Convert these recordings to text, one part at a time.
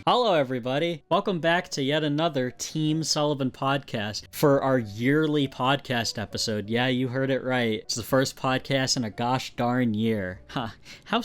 Hello, everybody. Welcome back to yet another Team Sullivan podcast for our yearly podcast episode. Yeah, you heard it right. It's the first podcast in a gosh darn year. Huh. How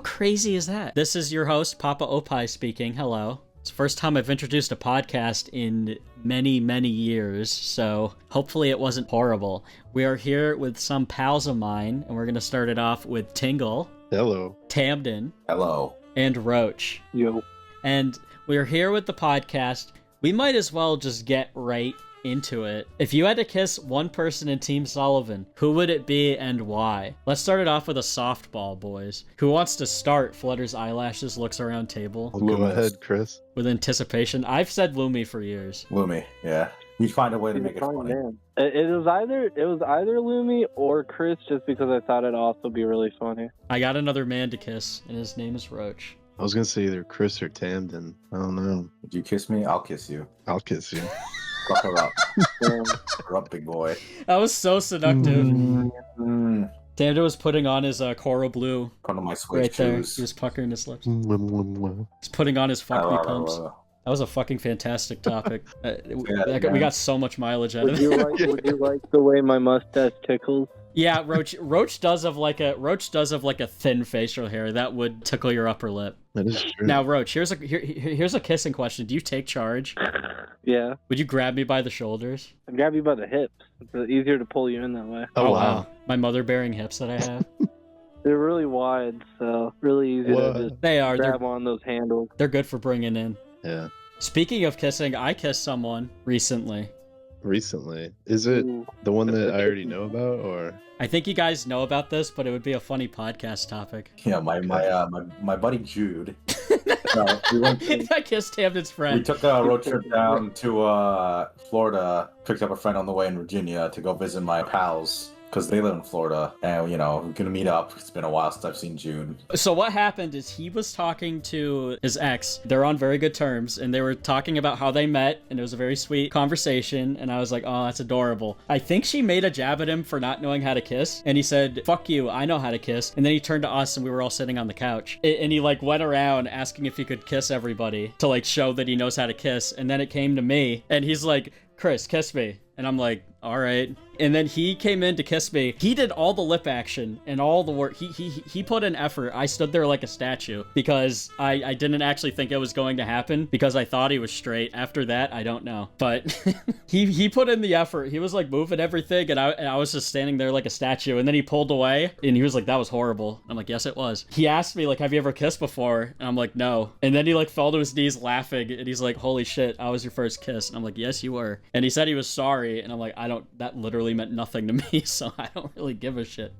crazy is that? This is your host, Papa Opie speaking. Hello. It's the first time I've introduced a podcast in many, many years, so hopefully it wasn't horrible. We are here with some pals of mine, and we're going to start it off with Tingle. Hello. Tamden. Hello. And Roach. Yo. And we're here with the podcast. We might as well just get right into it. If you had to kiss one person in Team Sullivan, who would it be and why? Let's start it off with a softball, boys. Who wants to start? Flutters eyelashes, looks around table. Go ahead, Chris. With anticipation. I've said Lumi for years. Lumi, yeah. We find a way to make it funny. Man. It was either Lumi or Chris, just because I thought it'd also be really funny. I got another man to kiss, and his name is Roach. I was gonna say either Chris or Tamden. I don't know. Would you kiss me? I'll kiss you. I'll kiss you. Fuck her up. Her up, big boy. That was so seductive. Mm. Tamden was putting on his coral blue One of my Swiss right there. shoes. He was puckering his lips. Mwah. He's putting on his fuck me pumps. That was a fucking fantastic topic. We got so much mileage out of it. Would you like the way my mustache tickles? Yeah, Roach does have like a thin facial hair that would tickle your upper lip. That is true. Now, Roach, here's a kissing question. Do you take charge? Yeah. Would you grab me by the shoulders? I grab you by the hips. It's easier to pull you in that way. Oh, wow. My mother-bearing hips that I have. They're really wide, so really easy to just They are. grab on those handles. They're good for bringing in. Yeah. Speaking of kissing, I kissed someone recently. Recently. Is it the one that I already know about, or? I think you guys know about this, but it would be a funny podcast topic. Yeah, my buddy Jude. I kissed Tamden's friend. We took a road trip down to Florida, picked up a friend on the way in Virginia to go visit my pals. Because they live in Florida, and, we're going to meet up. It's been a while since I've seen June. So what happened is he was talking to his ex. They're on very good terms, and they were talking about how they met, and it was a very sweet conversation, and I was like, oh, that's adorable. I think she made a jab at him for not knowing how to kiss, and he said, fuck you, I know how to kiss. And then he turned to us, and we were all sitting on the couch. And he, went around asking if he could kiss everybody to, show that he knows how to kiss. And then it came to me, and he's like, Chris, kiss me. And I'm like, all right. And then he came in to kiss me. He did all the lip action and all the work. He put in effort. I stood there like a statue because I didn't actually think it was going to happen because I thought he was straight. After that, I don't know. But he put in the effort. He was moving everything, and I was just standing there like a statue. And then he pulled away, and he was like, that was horrible. I'm like, yes, it was. He asked me, have you ever kissed before? And I'm like, no. And then he fell to his knees laughing, and he's like, holy shit, I was your first kiss. And I'm like, yes, you were. And he said he was sorry, and I'm like, that literally meant nothing to me, so I don't really give a shit.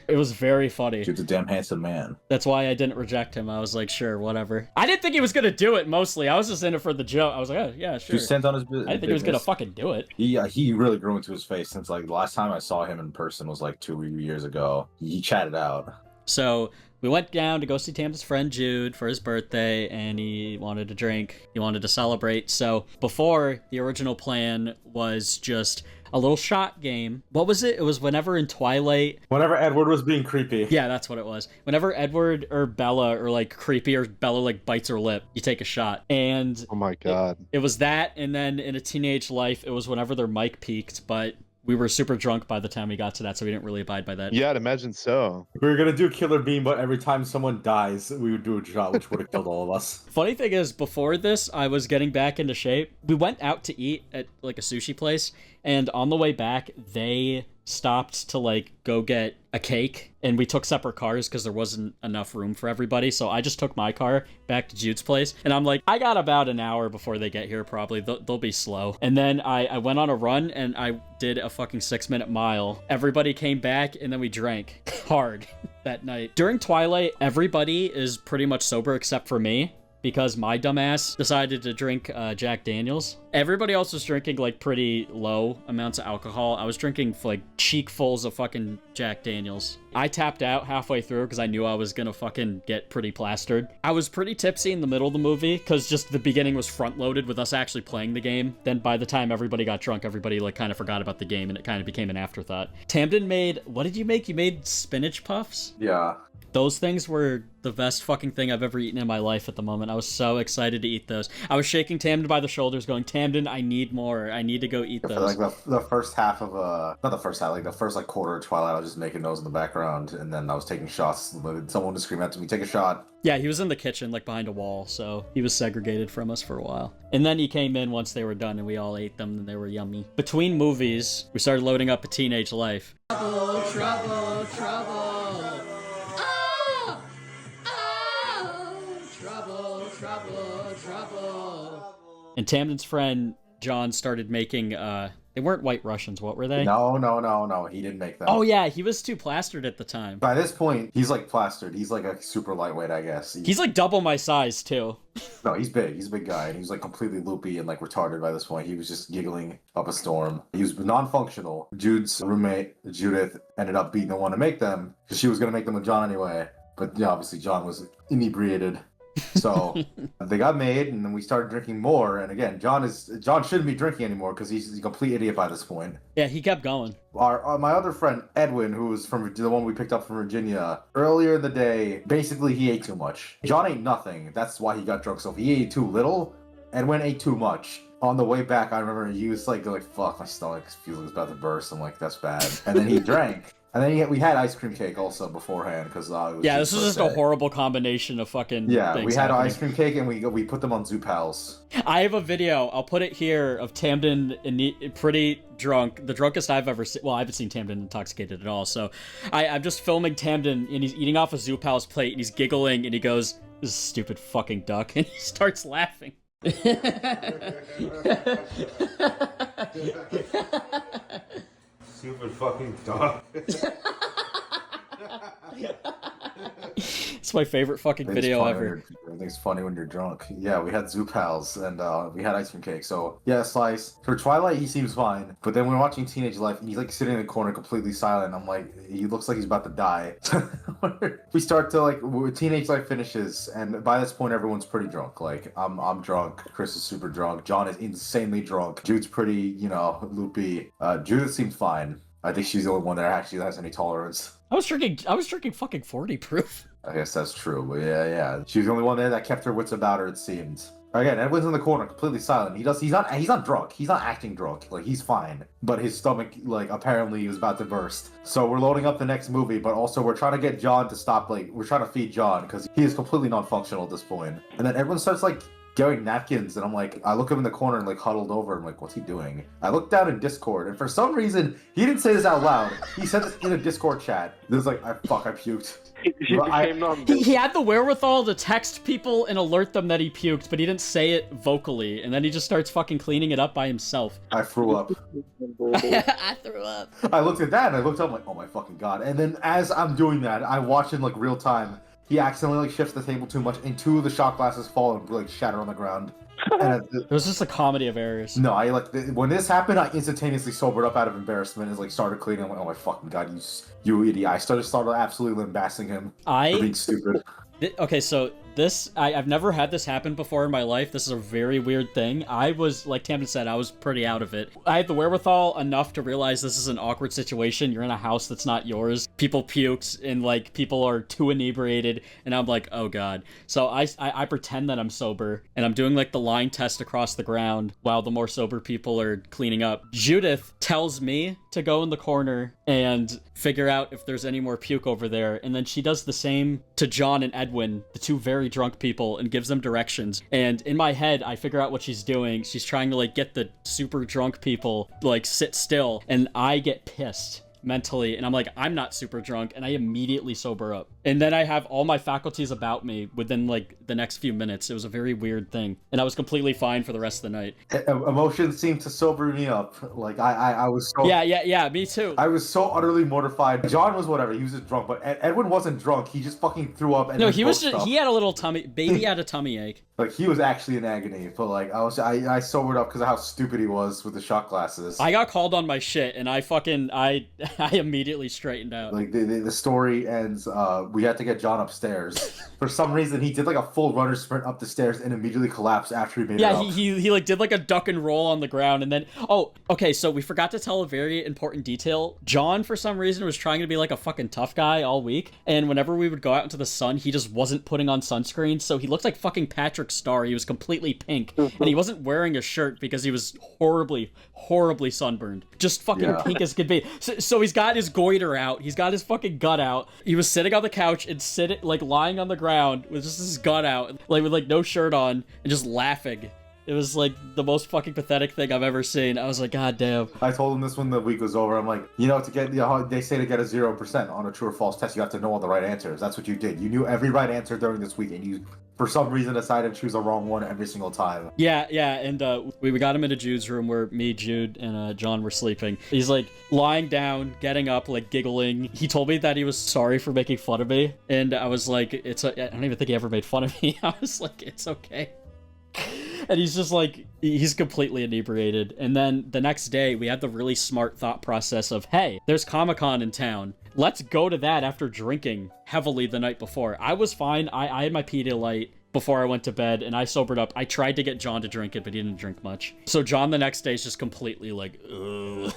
It was very funny. Dude's a damn handsome man. That's why I didn't reject him. I was like, sure, whatever. I didn't think he was gonna do it, mostly. I was just in it for the joke. I was like, oh, yeah, sure. He sent on his business. I didn't think he was gonna fucking do it. He really grew into his face since, the last time I saw him in person was, 2 years ago. He chatted out. So we went down to go see Tamden's friend Jude for his birthday, and he wanted to drink. He wanted to celebrate. So before, the original plan was just a little shot game. What was it? It was whenever in Twilight. Whenever Edward was being creepy. Yeah, that's what it was. Whenever Edward or Bella are creepy, or Bella bites her lip, you take a shot. And oh my god. It was that, and then in A Teenage Life, it was whenever their mic peaked, but we were super drunk by the time we got to that, so we didn't really abide by that. Yeah, I'd imagine so. We were gonna do Killer Beam, but every time someone dies, we would do a shot, which would have killed all of us. Funny thing is, before this, I was getting back into shape. We went out to eat at a sushi place, and on the way back, they stopped to go get a cake, and we took separate cars because there wasn't enough room for everybody. So I just took my car back to Jude's place, and I'm like, I got about an hour before they get here. Probably they'll be slow. And then I went on a run, and I did a fucking 6-minute mile. Everybody came back, and then we drank hard that night. During Twilight, everybody is pretty much sober except for me, because my dumbass decided to drink Jack Daniels. Everybody else was drinking pretty low amounts of alcohol. I was drinking cheekfuls of fucking Jack Daniels. I tapped out halfway through because I knew I was gonna fucking get pretty plastered. I was pretty tipsy in the middle of the movie because just the beginning was front loaded with us actually playing the game. Then by the time everybody got drunk, everybody kind of forgot about the game, and it kind of became an afterthought. Tamden made, what did you make? You made spinach puffs? Yeah. Those things were the best fucking thing I've ever eaten in my life at the moment. I was so excited to eat those. I was shaking Tamden by the shoulders going, Tamden, I need more. I need to go eat those. Like the first half of not the first half, like the first like quarter of Twilight, I was just making those in the background, and then I was taking shots. Someone would scream out to me, take a shot. Yeah, he was in the kitchen, like behind a wall, so he was segregated from us for a while. And then he came in once they were done, and we all ate them, and they were yummy. Between movies, we started loading up A Teenage Life. Trouble, trouble, trouble. Oh! Oh! Trouble, trouble, trouble. And Tamden's friend, John, started making, they weren't White Russians, what were they? No, he didn't make them. Oh yeah, he was too plastered at the time. By this point, he's like plastered. He's like a super lightweight, I guess. He's like double my size, too. No, he's big. He's a big guy, and he was like completely loopy and like retarded by this point. He was just giggling up a storm. He was non-functional. Jude's roommate, Judith, ended up being the one to make them, because she was going to make them with John anyway. But yeah, obviously John was inebriated. So they got made, and then we started drinking more. And again, John shouldn't be drinking anymore because he's a complete idiot by this point. Yeah, he kept going. My other friend Edwin, who was from the one we picked up from Virginia earlier in the day, basically he ate too much. John ate nothing. That's why he got drunk. So if he ate too little, Edwin ate too much. On the way back, I remember he was like, fuck, my stomach feels like it's about to burst. I'm like, that's bad. And then he drank. And then we had ice cream cake also beforehand because this was just a horrible combination of fucking we had happening. Ice cream cake and we put them on Zoo Pals. I have a video. I'll put it here of Tamden pretty drunk, the drunkest I've ever seen. Well, I haven't seen Tamden intoxicated at all. So I'm just filming Tamden and he's eating off a Zoo Pal's plate and he's giggling and he goes, "This is a stupid fucking duck," and he starts laughing. Stupid fucking dog. It's my favorite fucking video ever. Everything's funny when you're drunk. Yeah, we had Zoo Pals and we had ice cream cake. So yeah, Slice. For Twilight, he seems fine. But then we're watching Teenage Life and he's like sitting in the corner completely silent. I'm like, he looks like he's about to die. We start to Teenage Life finishes, and by this point everyone's pretty drunk. Like I'm drunk. Chris is super drunk. John is insanely drunk. Jude's pretty, loopy. Judith seems fine. I think she's the only one that actually has any tolerance. I was drinking fucking 40 proof. I guess that's true, but yeah. She's the only one there that kept her wits about her, it seemed. Again, Edwin's in the corner, completely silent. He's not drunk. He's not acting drunk. Like, he's fine. But his stomach, apparently was about to burst. So we're loading up the next movie, but also we're trying to get John to stop, we're trying to feed John, because he is completely non-functional at this point. And then everyone starts, getting napkins, and I'm like, I look him in the corner and huddled over. I'm like, what's he doing? I look down in Discord, and for some reason, he didn't say this out loud. He said this in a Discord chat. There's I puked. He had the wherewithal to text people and alert them that he puked, but he didn't say it vocally, and then he just starts fucking cleaning it up by himself. I threw up. I threw up. I looked at that, and I looked up, oh my fucking god. And then as I'm doing that, I watch in real time. He accidentally shifts the table too much, and two of the shot glasses fall and shatter on the ground. And it was just a comedy of errors. No, when this happened, I instantaneously sobered up out of embarrassment and started cleaning. I'm like, oh my fucking god, you idiot! I started absolutely lambasting him for being stupid. Okay, so I've never had this happen before in my life. This is a very weird thing. I was, like Tamden said, I was pretty out of it. I had the wherewithal enough to realize this is an awkward situation. You're in a house that's not yours. People puked and people are too inebriated, and I'm like, oh god. So I pretend that I'm sober, and I'm doing the line test across the ground while the more sober people are cleaning up. Judith tells me to go in the corner and figure out if there's any more puke over there, and then she does the same to John and Edwin, the two very drunk people, and gives them directions. And in my head, I figure out what she's doing. She's trying to get the super drunk people sit still, and I get pissed mentally, and I'm like, I'm not super drunk, and I immediately sober up. And then I have all my faculties about me within the next few minutes. It was a very weird thing, and I was completely fine for the rest of the night. Emotions seemed to sober me up. I was so... Yeah, me too. I was so utterly mortified. John was whatever, he was just drunk, but Edwin wasn't drunk. He just fucking threw up. And no, he had a little baby had a tummy ache. He was actually in agony, but I sobered up because of how stupid he was with the shot glasses. I got called on my shit, and I I immediately straightened out. Like the story ends, we had to get John upstairs. For some reason, he did like a full runner sprint up the stairs and immediately collapsed after he made it Yeah, up. he like did like a duck and roll on the ground, and then okay, so we forgot to tell a very important detail. John, for some reason, was trying to be like a fucking tough guy all week, and whenever we would go out into the sun, he just wasn't putting on sunscreen, so he looked like fucking Patrick Star. He was completely pink, and he wasn't wearing a shirt because he was horribly sunburned, just fucking pink as could be. So he's got his goiter out, he's got his fucking gut out. He was sitting on the couch and lying on the ground with just his gut out, like with like no shirt on, and just laughing. It was like the most fucking pathetic thing I've ever seen. I was like, God damn. I told him this when the week was over. I'm like, they say to get a 0% on a true or false test, you have to know all the right answers. That's what you did. You knew every right answer during this week, and you, for some reason, decided to choose the wrong one every single time. Yeah, and we got him into Jude's room where me, Jude, and John were sleeping. He's like lying down, getting up, like giggling. He told me that he was sorry for making fun of me, and I was like, I don't even think he ever made fun of me. I was like, it's okay. And he's just like, he's completely inebriated. And then the next day, we had the really smart thought process of, hey, there's Comic-Con in town. Let's go to that after drinking heavily the night before. I was fine. I had my Pedialyte before I went to bed, and I sobered up. I tried to get John to drink it, but he didn't drink much. So John the next day is just completely like, ugh.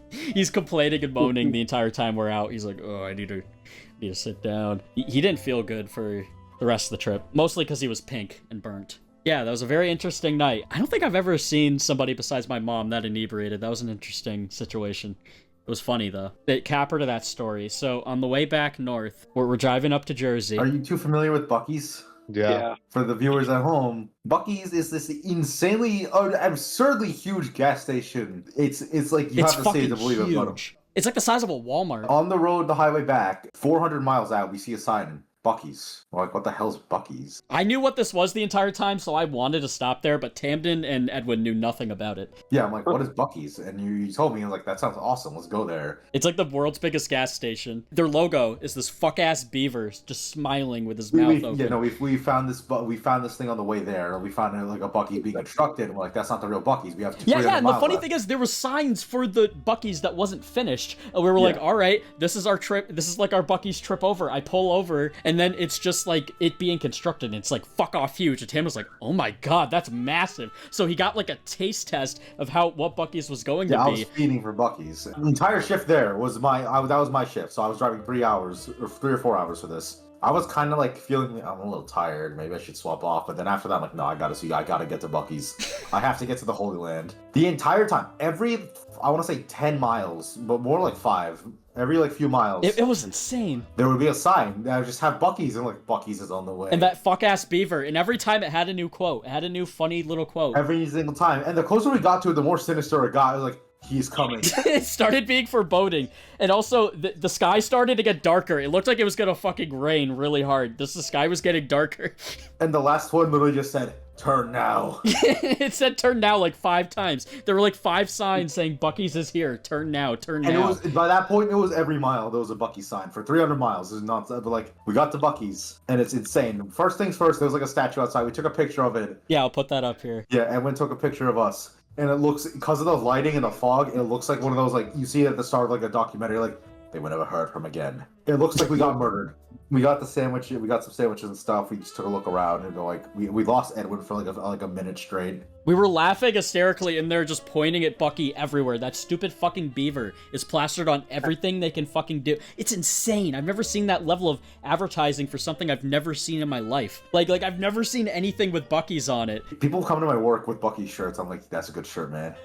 He's complaining and moaning the entire time we're out. He's like, oh, I need to sit down. He didn't feel good for the rest of the trip, mostly because he was pink and burnt. Yeah, that was a very interesting night. I don't think I've ever seen somebody besides my mom that inebriated. That was an interesting situation. It was funny, though. The capper to that story. So, on the way back north, we're driving up to Jersey. Are you too familiar with Buc-ee's? Yeah. For the viewers at home, Buc-ee's is this insanely, absurdly huge gas station. It's like you have to see it to believe it. But it's like the size of a Walmart. on the road, the highway back, 400 miles out, we see a sign. Buc-ee's. We're like, what the hell's Buc-ee's? I knew what this was the entire time, so I wanted to stop there, but Tamden and Edwin knew nothing about it. Yeah, I'm like, what is Buc-ee's? And you told me, I was like, that sounds awesome. Let's go there. It's like the world's biggest gas station. Their logo is this fuck-ass beaver just smiling with his mouth open. Yeah, no, we found this thing on the way there. We found it like a Buc-ee being constructed, and we're like, that's not the real Buc-ee's. We have to. Yeah, and the funny thing is, there were signs for the Buc-ee's that wasn't finished. And we were like, all right, this is our trip. This is like our Buc-ee's trip over. I pull over, and then it's just like it being constructed, and it's like fuck off huge. And Tim was like, oh my god, that's massive. So he got like a taste test of what Buc-ee's was going to be. I was feeding for Buc-ee's. The entire shift there was that was my shift. So I was driving 3 hours or 3 or 4 hours for this. I was kind of like feeling I'm a little tired. Maybe I should swap off. But then after that, I'm like, no, I gotta get to Buc-ee's. I have to get to the Holy Land. The entire time, I want to say 10 miles, but more like 5. Every like few miles. It was insane. There would be a sign that would just have Buc-ee's, and like, Buc-ee's is on the way. And that fuck-ass beaver. And every time it had a new quote. It had a new funny little quote. Every single time. And the closer we got to it, the more sinister it got. It was like, he's coming. It started being foreboding. And also, the sky started to get darker. It looked like it was gonna fucking rain really hard. The sky was getting darker. And the last one literally just said, turn now. It said turn now like 5 times. There were like 5 signs saying Buc-ee's is here. Turn now, turn now. And by that point, it was every mile there was a Buc-ee's sign for 300 miles. It's not, but like, we got to Buc-ee's, and it's insane. First things first, there was like a statue outside. We took a picture of it. Yeah, I'll put that up here. Yeah, Edwin took a picture of us. And it looks, because of the lighting and the fog, it looks like one of those, like, you see it at the start of like a documentary, like, they would never heard from again. It looks like we got murdered. We got some sandwiches and stuff. We just took a look around and we lost Edwin for like a minute straight. We were laughing hysterically, and they're just pointing at Buc-ee everywhere. That stupid fucking beaver is plastered on everything they can fucking do. It's insane. I've never seen that level of advertising for something I've never seen in my life. Like I've never seen anything with Buc-ee's on it. People come to my work with Buc-ee shirts. I'm like, that's a good shirt, man.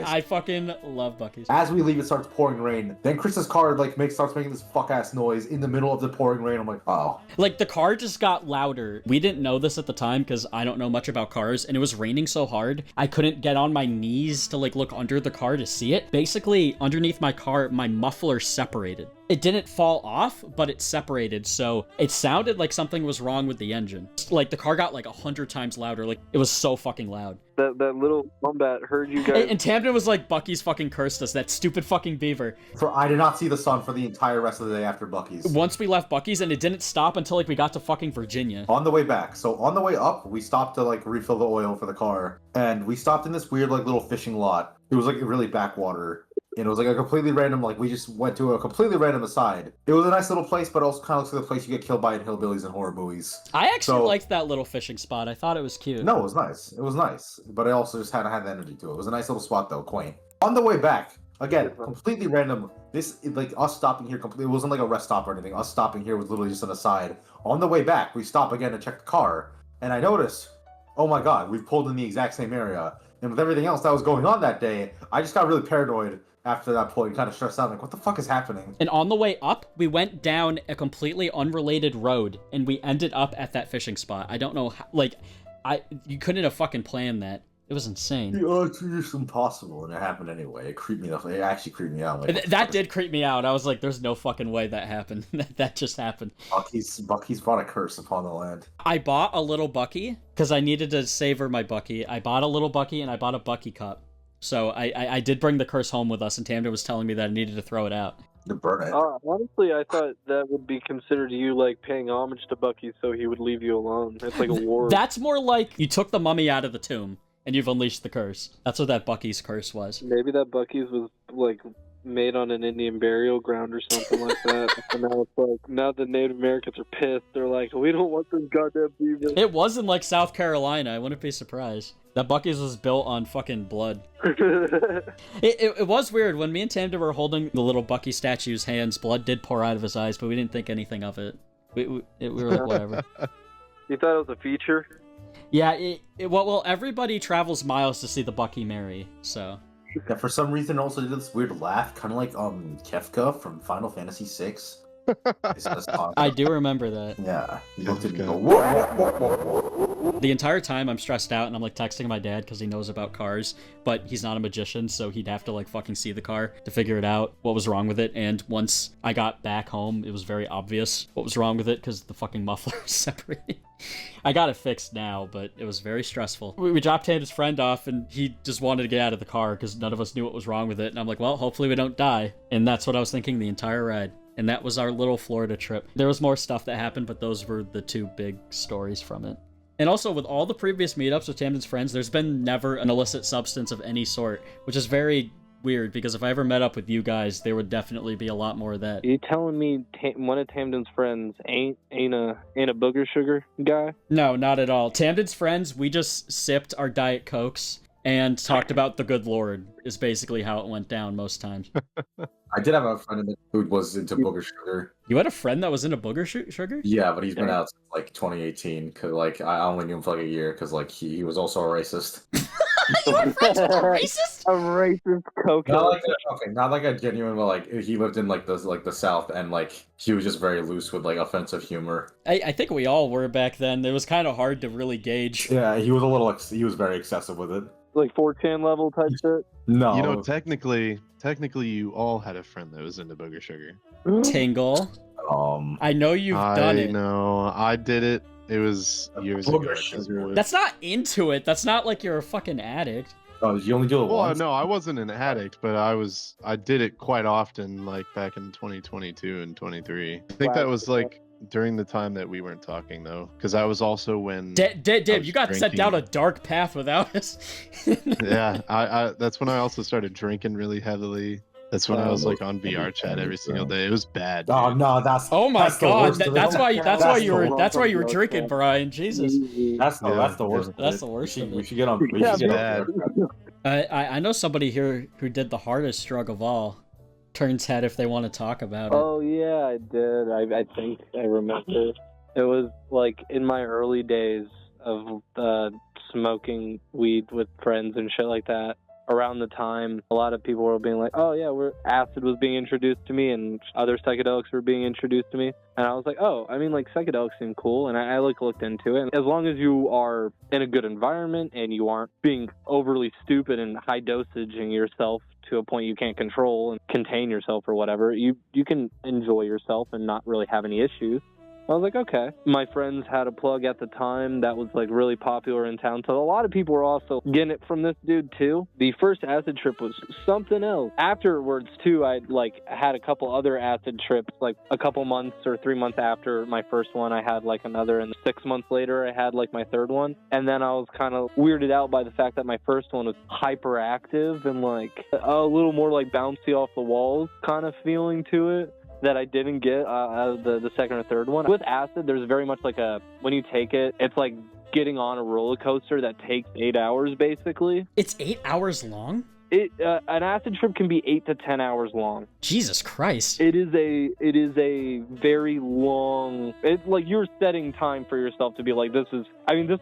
I fucking love Buc-ee's. As we leave, it starts pouring rain. Then Chris's car starts making this fuck-ass noise in the middle of the pouring rain. I'm like, oh. Like, the car just got louder. We didn't know this at the time because I don't know much about cars, and it was raining so hard, I couldn't get on my knees to, like, look under the car to see it. Basically, underneath my car, my muffler separated. It didn't fall off, but it separated, so it sounded like something was wrong with the engine. Like, the car got, like, 100 times louder. Like, it was so fucking loud. That little wombat heard you guys. And Tamden was like, Buc-ee's fucking cursed us, that stupid fucking beaver. I did not see the sun for the entire rest of the day after Buc-ee's. Once we left Buc-ee's, and it didn't stop until, like, we got to fucking Virginia. On the way back. So, on the way up, we stopped to, like, refill the oil for the car. And we stopped in this weird, like, little fishing lot. It was, like, really backwater. And it was like a completely random, like we just went to a completely random aside. It was a nice little place, but also kind of looks like the place you get killed by in hillbillies and horror movies. I actually liked that little fishing spot. I thought it was cute. No, it was nice. It was nice, but it also just had the energy to it. It was a nice little spot though, quaint. On the way back, again, completely random. This like us stopping here completely. It wasn't like a rest stop or anything. Us stopping here was literally just an aside. On the way back, we stop again to check the car, and I noticed, oh my god, we've pulled in the exact same area. And with everything else that was going on that day, I just got really paranoid after that point, kind of stressed out, like, what the fuck is happening? And on the way up, we went down a completely unrelated road, and we ended up at that fishing spot. I don't know how, like, you couldn't have fucking planned that. It was insane. It's just impossible, and it happened anyway. It creeped me out. It actually creeped me out. Like, That did creep me out. I was like, there's no fucking way that happened. That just happened. Buc-ee's brought a curse upon the land. I bought a little Buc-ee, because I needed to savor my Buc-ee. I bought a little Buc-ee, and I bought a Buc-ee cup. So I did bring the curse home with us, and Tamden was telling me that I needed to throw it out. To burn it. Honestly, I thought that would be considered you like paying homage to Buc-ee, so he would leave you alone. It's like a war. That's more like you took the mummy out of the tomb, and you've unleashed the curse. That's what that Buc-ee's curse was. Maybe that Buc-ee's was like made on an Indian burial ground or something like that. And now it's like, now the Native Americans are pissed. They're like, we don't want this goddamn beaver. It was in like South Carolina. I wouldn't be surprised. That Buc-ee's was built on fucking blood. It was weird. When me and Tamden were holding the little Buc-ee statue's hands, blood did pour out of his eyes, but we didn't think anything of it. We were like, whatever. You thought it was a feature? Yeah, well, everybody travels miles to see the Buc-ee marry, so... Yeah, for some reason, also did this weird laugh, kind of like Kefka from Final Fantasy VI. I do remember that. Yeah, he looked at me and go, whoa. The entire time I'm stressed out and I'm like texting my dad because he knows about cars, but he's not a magician, so he'd have to like fucking see the car to figure it out, what was wrong with it. And once I got back home, it was very obvious what was wrong with it because the fucking muffler was separated. I got it fixed now, but it was very stressful. We dropped his friend off, and he just wanted to get out of the car because none of us knew what was wrong with it. And I'm like, well, hopefully we don't die. And that's what I was thinking the entire ride. And that was our little Florida trip. There was more stuff that happened, but those were the two big stories from it. And also, with all the previous meetups with Tamden's friends, there's been never an illicit substance of any sort, which is very weird, because if I ever met up with you guys, there would definitely be a lot more of that. Are you telling me one of Tamden's friends ain't a booger sugar guy? No, not at all. Tamden's friends, we just sipped our Diet Cokes and talked about the good Lord, is basically how it went down most times. I did have a friend who was into booger sugar. You had a friend that was into booger sugar? Yeah, but he's been out since like 2018, because like I only knew him for like a year, because like he was also a racist. You were friends with a racist? A racist cocaine. Not like a genuine, but like he lived in like the South, and like he was just very loose with like offensive humor. I think we all were back then. It was kind of hard to really gauge. Yeah, he was he was very excessive with it. Like 4chan level type shit? No. You know, technically you all had a friend that was into booger sugar. Tingle. I know you've done it. I know. I did it. It was years ago. That's not into it. That's not like you're a fucking addict. Oh, you only do it once? No, I wasn't an addict, but I did it quite often, like back in 2022 and 23. I think that was like during the time that we weren't talking, though, because I was also when Dave, you got set down a dark path without us. Yeah, I that's when I also started drinking really heavily. That's when I was like on VR chat every single day. It was bad. Dude. Oh no, oh my god, that's why you were drinking, Brian. Jesus. That's the worst. That's the worst. We should get on. We should get on. I know somebody here who did the hardest drug of all. Turns head if they want to talk about it. Oh yeah, I did. I think I remember. It was like in my early days of smoking weed with friends and shit like that. Around the time, a lot of people were being like, oh yeah, acid was being introduced to me and other psychedelics were being introduced to me. And I was like, oh, I mean, like, psychedelics seem cool. And I looked into it. And as long as you are in a good environment and you aren't being overly stupid and high dosaging yourself to a point you can't control and contain yourself or whatever, you can enjoy yourself and not really have any issues. I was like, okay. My friends had a plug at the time that was like really popular in town, so a lot of people were also getting it from this dude too. The first acid trip was something else. Afterwards too, I like had a couple other acid trips, like a couple months or 3 months after my first one, I had like another, and 6 months later, I had like my third one. And then I was kind of weirded out by the fact that my first one was hyperactive and like a little more like bouncy off the walls kind of feeling to it that I didn't get out of the second or third one. With acid, there's very much like when you take it, it's like getting on a roller coaster that takes 8 hours basically. It's 8 hours long? An acid trip can be 8 to 10 hours long. Jesus Christ. It is a very long. It's like you're setting time for yourself to be like, this is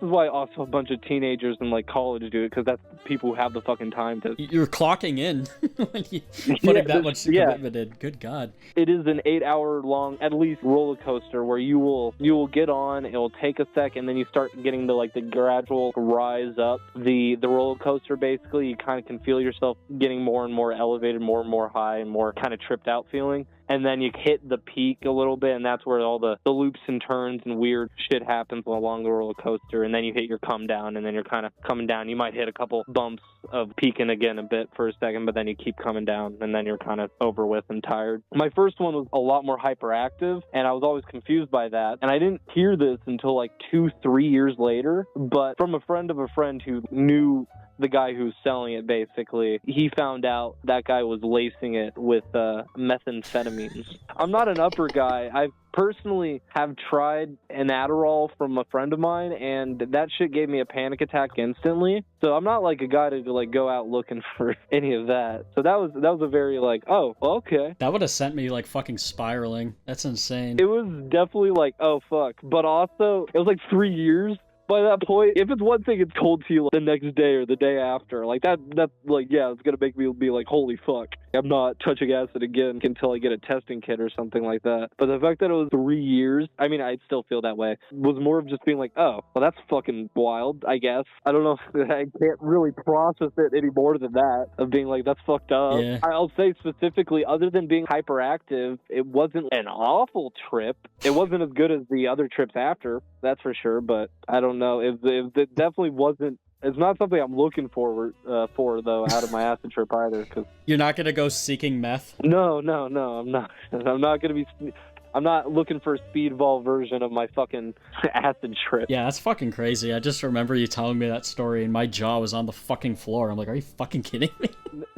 why also a bunch of teenagers in like college do it, because that's people who have the fucking time to. You're clocking in when you putting that much commitment in. Good God. It is an 8 hour long, at least, roller coaster where you will get on. It'll take a sec, and then you start getting the gradual rise up the roller coaster. Basically, you kind of can feel yourself getting more and more elevated, more and more high, and more kind of tripped out feeling. And then you hit the peak a little bit, and that's where all the loops and turns and weird shit happens along the roller coaster. And then you hit your come down, and then you're kind of coming down. You might hit a couple bumps of peaking again a bit for a second, but then you keep coming down, and then you're kind of over with and tired. My first one was a lot more hyperactive, and I was always confused by that. And I didn't hear this until like 2-3 years later, but from a friend of a friend who knew the guy who's selling it, basically, he found out that guy was lacing it with methamphetamines. I'm not an upper guy. I personally have tried an Adderall from a friend of mine, and that shit gave me a panic attack instantly. So I'm not like a guy to like go out looking for any of that. So that was a very like, oh, okay. That would have sent me like fucking spiraling. That's insane. It was definitely like, oh fuck. But also, it was like 3 years. By that point, if it's one thing, it's cold to you like, the next day or the day after. Like that's like, yeah, it's gonna make me be like, holy fuck, I'm not touching acid again until I get a testing kit or something like that. But the fact that it was 3 years, I mean, I'd still feel that way, was more of just being like, oh, well, that's fucking wild, I guess. I don't know if I can't really process it any more than that, of being like, that's fucked up. Yeah. I'll say specifically, other than being hyperactive, it wasn't an awful trip. It wasn't as good as the other trips after, that's for sure, but I don't know. If it definitely wasn't. It's not something I'm looking forward for though out of my acid trip either. Cause you're not gonna go seeking meth. No, I'm not. I'm not gonna be. I'm not looking for a speedball version of my fucking acid trip. Yeah, that's fucking crazy. I just remember you telling me that story, and my jaw was on the fucking floor. I'm like, are you fucking kidding me?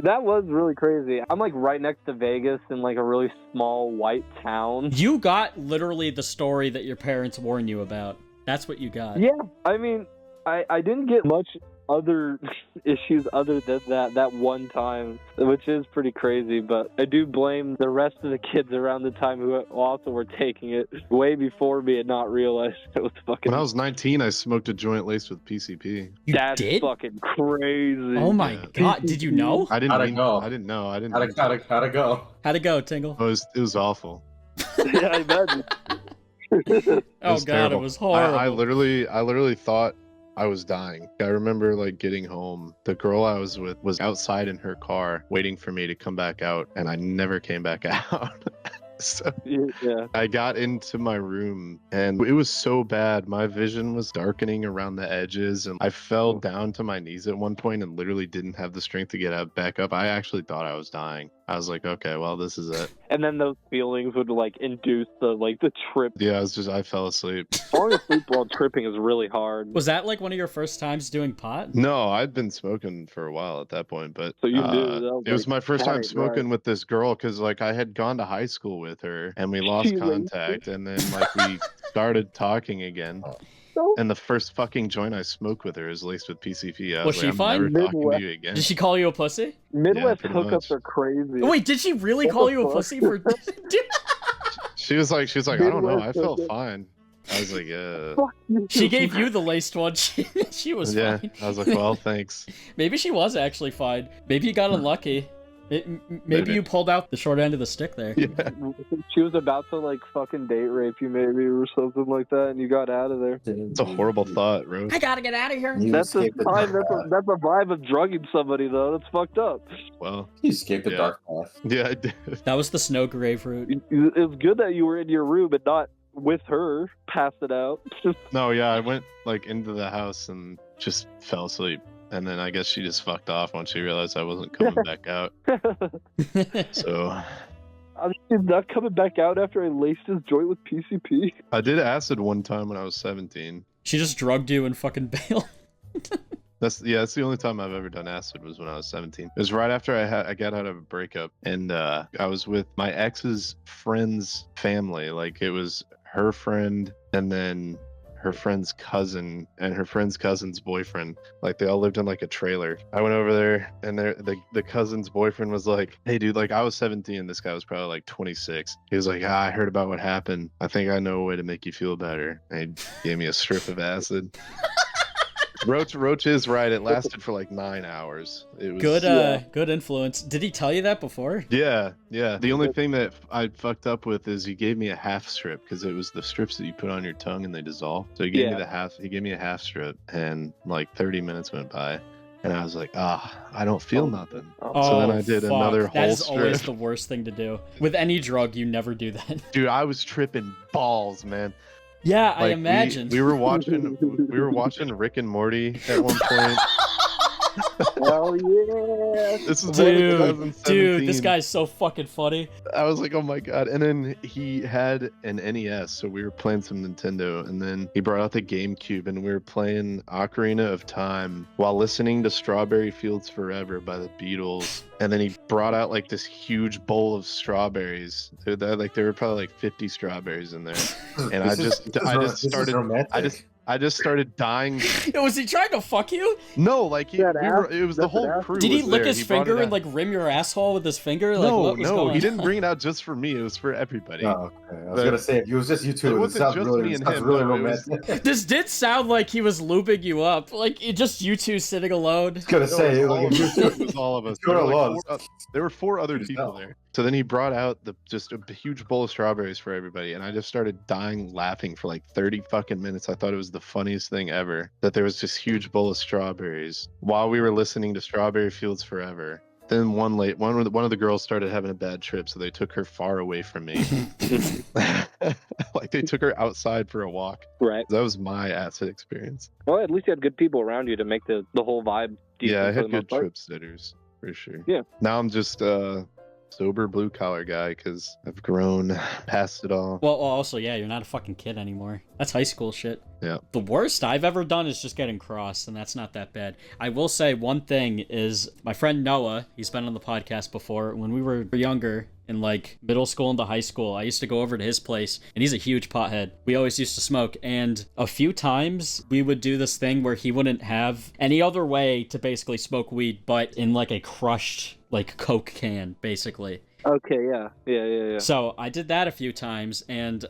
That was really crazy. I'm like right next to Vegas in like a really small white town. You got literally the story that your parents warned you about. That's what you got. Yeah, I mean, I didn't get much other issues other than that one time, which is pretty crazy, but I do blame the rest of the kids around the time who also were taking it way before me and not realize it was fucking... When I was 19, I smoked a joint laced with PCP. That's did? fucking crazy. Oh my god, did you know? I didn't How'd it go? I didn't know. I didn't How'd it go? How'd it go, Tingle? It was awful. Yeah, I imagine. Oh god, terrible. It was horrible. I literally thought I was dying. I remember like getting home. The girl I was with was outside in her car waiting for me to come back out, and I never came back out. So yeah. I got into my room, and it was so bad. My vision was darkening around the edges, and I fell down to my knees at one point and literally didn't have the strength to get back up. I actually thought I was dying. I was like, okay, well, this is it. And then those feelings would like induce the trip. Yeah, I fell asleep. Falling asleep while tripping is really hard. Was that like one of your first times doing pot? No, I'd been smoking for a while at that point, but So you knew it was my first time smoking right. with this girl, because like I had gone to high school with her and we lost contact, and then like we started talking again. And the first fucking joint I smoked with her is laced with PCP. I was she like, fine? I'm never talking to you again. Did she call you a pussy? Midwest pretty hookups much. are crazy. Wait, did she really call you a pussy for? She was like, I don't know, I felt fine. I was like, She gave you the laced one. She was yeah. fine. I was like, well, thanks. Maybe she was actually fine. Maybe you got unlucky. Maybe you pulled out the short end of the stick there. Yeah. She was about to like fucking date rape you maybe or something like that, and you got out of there. It's a horrible thought, Roach. I gotta get out of here. That's a vibe. That's a vibe of drugging somebody though. That's fucked up. Well, You escaped the Yeah. dark path. yeah, I did. That was the snow grave route. It's good that you were in your room and not with her, passed it out. No, yeah, I went like into the house and just fell asleep. And then I guess she just fucked off when she realized I wasn't coming back out. So I'm not coming back out after I laced his joint with PCP. I did acid one time when I was 17. She just drugged you and fucking bailed. That's the only time I've ever done acid was when I was 17. It was right after I got out of a breakup, and I was with my ex's friend's family. Like it was her friend and then her friend's cousin and her friend's cousin's boyfriend. Like they all lived in like a trailer. I went over there, and the cousin's boyfriend was like, "Hey dude, like I was 17, this guy was probably like 26. He was like, I heard about what happened. I think I know a way to make you feel better." And he gave me a strip of acid. Roach is right. It lasted for like 9 hours. It was good influence. Did he tell you that before? Yeah. The only thing that I fucked up with is he gave me a half strip because it was the strips that you put on your tongue and they dissolve. So he gave me the half. He gave me a half strip, and like 30 minutes went by, and I was like, I don't feel nothing. So then I did another whole That is strip. always the worst thing to do. With any drug, you never do that. Dude, I was tripping balls, man. Yeah, Like, I imagined. we were watching Rick and Morty at one point. Hell yeah! This is Dude, this guy's so fucking funny. I was like, oh my god. And then he had an NES, so we were playing some Nintendo, and then he brought out the GameCube, and we were playing Ocarina of Time while listening to Strawberry Fields Forever by the Beatles. And then he brought out like this huge bowl of strawberries. Dude, there were probably like 50 strawberries in there. And I just started dying. Was he trying to fuck you? No, like it was the whole crew. Did he was lick there. his finger and like rim your asshole with his finger? Like, No, he didn't bring it out just for me. It was for everybody. Oh, okay. I was gonna say if it was just you two, it sounds really romantic. This did sound like he was lubing you up, like just you two sitting alone. I was gonna say it was all of us. There were 4 other people there. So then he brought out just a huge bowl of strawberries for everybody, and I just started dying laughing for like 30 fucking minutes. I thought it was the funniest thing ever that there was this huge bowl of strawberries while we were listening to Strawberry Fields Forever. Then one of the girls started having a bad trip, so they took her far away from me. Like they took her outside for a walk. Right. That was my acid experience. Well, at least you had good people around you to make the whole vibe decent. Yeah, I had good trip sitters for sure. Yeah. Now I'm just sober blue collar guy because I've grown past it all. Well, also, yeah, you're not a fucking kid anymore. That's high school shit. Yeah. The worst I've ever done is just getting crossed, and that's not that bad. I will say one thing is my friend Noah, he's been on the podcast before, when we were younger, in like middle school into high school, I used to go over to his place, and he's a huge pothead. We always used to smoke, and a few times we would do this thing where he wouldn't have any other way to basically smoke weed but in like a crushed like Coke can, basically. Okay, yeah. So I did that a few times, and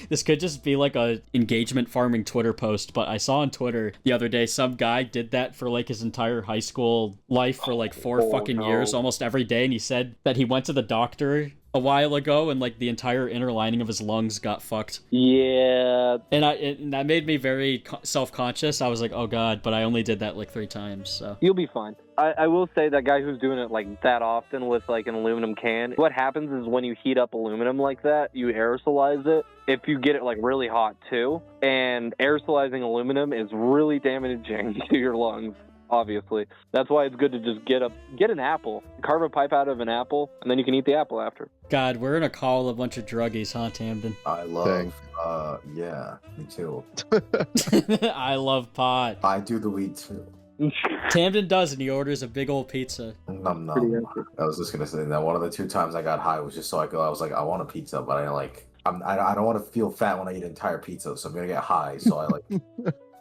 this could just be like a engagement farming Twitter post, but I saw on Twitter the other day some guy did that for like his entire high school life for like 4 fucking years, almost every day, and he said that he went to the doctor a while ago and like the entire inner lining of his lungs got fucked. Yeah. And that made me very self-conscious. I was like, oh god, but I only did that like 3 times, so. You'll be fine. I will say that guy who's doing it like that often with like an aluminum can, what happens is when you heat up aluminum like that, you aerosolize it. If you get it like really hot too, and aerosolizing aluminum is really damaging to your lungs. Obviously, that's why it's good to just get an apple, carve a pipe out of an apple, and then you can eat the apple after. God, we're gonna call a bunch of druggies, huh, Tamden? I love, yeah, me too. I love pot. I do the weed too. Tamden does, and he orders a big old pizza. Nom. I was just gonna say that one of the 2 times I got high was just so I was like, I want a pizza, but I don't want to feel fat when I eat an entire pizza, so I'm gonna get high. So I like.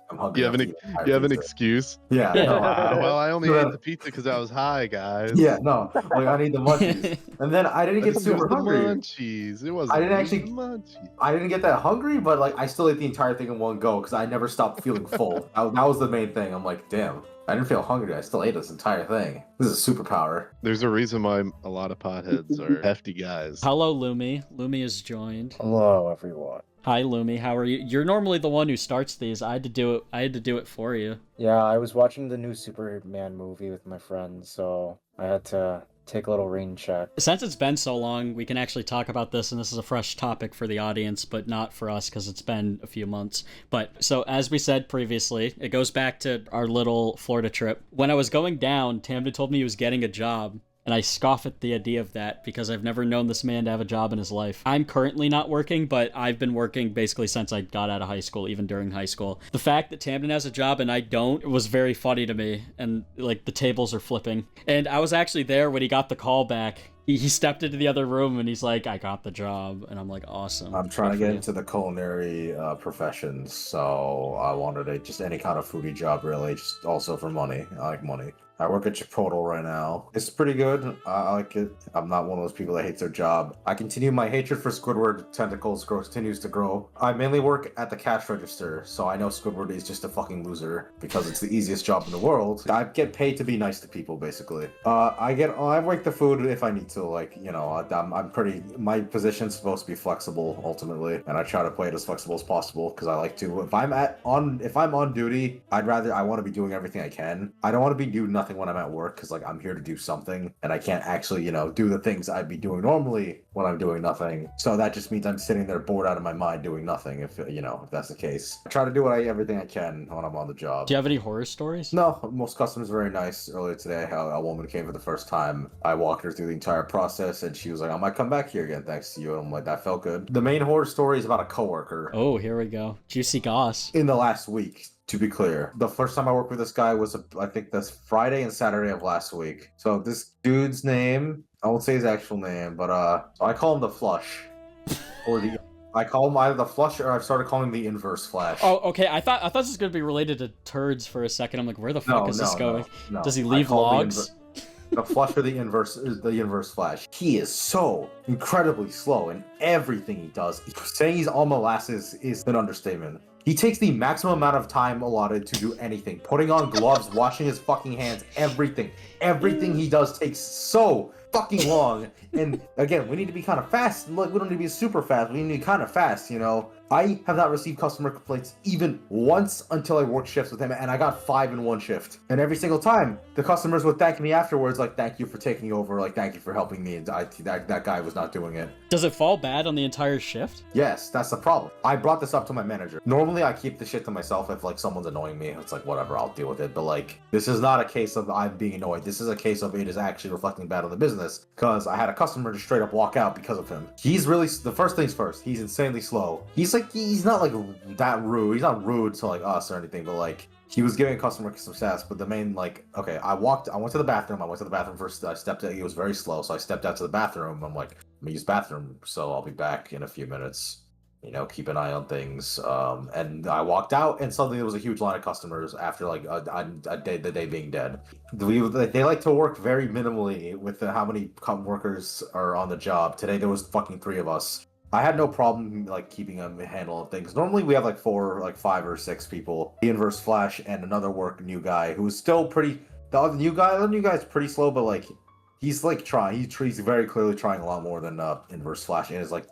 I'm hungry. You have an excuse? Yeah. No, well, I only ate the pizza because I was high, guys. Yeah, no. Like, I need the munchies. And then I didn't get super hungry. Munchies. It wasn't. I didn't get that hungry, but like I still ate the entire thing in one go because I never stopped feeling full. That was the main thing. I'm like, damn. I didn't feel hungry. I still ate this entire thing. This is a superpower. There's a reason why a lot of potheads are hefty guys. Hello, Lumi. Lumi is joined. Hello, everyone. Hi, Lumi. How are you? You're normally the one who starts these. I had to do it for you. Yeah, I was watching the new Superman movie with my friends, so I had to take a little rain check. Since it's been so long, we can actually talk about this, and this is a fresh topic for the audience, but not for us because it's been a few months. But so, as we said previously, it goes back to our little Florida trip. When I was going down, Tamden told me he was getting a job. And I scoff at the idea of that because I've never known this man to have a job in his life. I'm currently not working, but I've been working basically since I got out of high school, even during high school. The fact that Tamden has a job and I don't was very funny to me. And like the tables are flipping. And I was actually there when he got the call back. He stepped into the other room and he's like, I got the job. And I'm like, awesome. I'm trying to get into the culinary professions, so I wanted just any kind of foodie job, really, just also for money. I like money. I work at Chipotle right now. It's pretty good. I like it. I'm not one of those people that hates their job. I continue my hatred for Squidward tentacles continues to grow. I mainly work at the cash register, so I know Squidward is just a fucking loser because it's the easiest job in the world. I get paid to be nice to people, basically. I work the food if I need to. Like, you know, I'm pretty. My position's supposed to be flexible ultimately, and I try to play it as flexible as possible because I like to. If I'm on duty, I want to be doing everything I can. I don't want to be doing nothing when I'm at work because like I'm here to do something and I can't actually, you know, do the things I'd be doing normally when I'm doing nothing. So that just means I'm sitting there bored out of my mind doing nothing. If that's the case, I try to do everything I can when I'm on the job. Do you have any horror stories? No, most customers are very nice. Earlier today, a woman came for the first time. I walked her through the entire process and she was like, I might come back here again thanks to you. And I'm like, that felt good. The main horror story is about a coworker. Oh, here we go. Juicy goss. In the last week. To be clear, the first time I worked with this guy was, I think, this Friday and Saturday of last week. So this dude's name, I won't say his actual name, but so I call him the Flush, I call him either the Flush or I've started calling him the Inverse Flash. Oh, okay. I thought this was gonna be related to turds for a second. I'm like, where the fuck is this going? No. Does he leave logs? The Flush or the Inverse Flash. He is so incredibly slow in everything he does. Saying he's all molasses is an understatement. He takes the maximum amount of time allotted to do anything. Putting on gloves, washing his fucking hands, everything. Everything he does takes so fucking long. And again, we need to be kind of fast. Look, we don't need to be super fast. We need to be kind of fast, you know? I have not received customer complaints even once until I worked shifts with him, and I got 5 in one shift. And every single time, the customers would thank me afterwards, like, thank you for taking over, like, thank you for helping me, and that guy was not doing it. Does it fall bad on the entire shift? Yes, that's the problem. I brought this up to my manager. Normally, I keep the shit to myself if, like, someone's annoying me. It's like, whatever, I'll deal with it. But, like, this is not a case of I'm being annoyed. This is a case of it is actually reflecting bad on the business, because I had a customer just straight up walk out because of him. He's really, the first things first, he's insanely slow. He's not, like, that rude. He's not rude to, like, us or anything, but, like, he was giving a customer some sass, but the main, like, okay, I went to the bathroom first. I stepped out. He was very slow, so I stepped out to the bathroom. I'm like, I'm gonna use the bathroom, so I'll be back in a few minutes. You know, keep an eye on things. And I walked out, and suddenly there was a huge line of customers after, like, the day being dead. They like to work very minimally with how many workers are on the job. Today, there was fucking 3 of us. I had no problem, like, keeping a handle on things. Normally, we have, like, 5 or 6 people. The Inverse Flash and another new guy who's still pretty... The other new guy's pretty slow, but, like, he's, like, trying. He's very clearly trying a lot more than Inverse Flash, and is, like,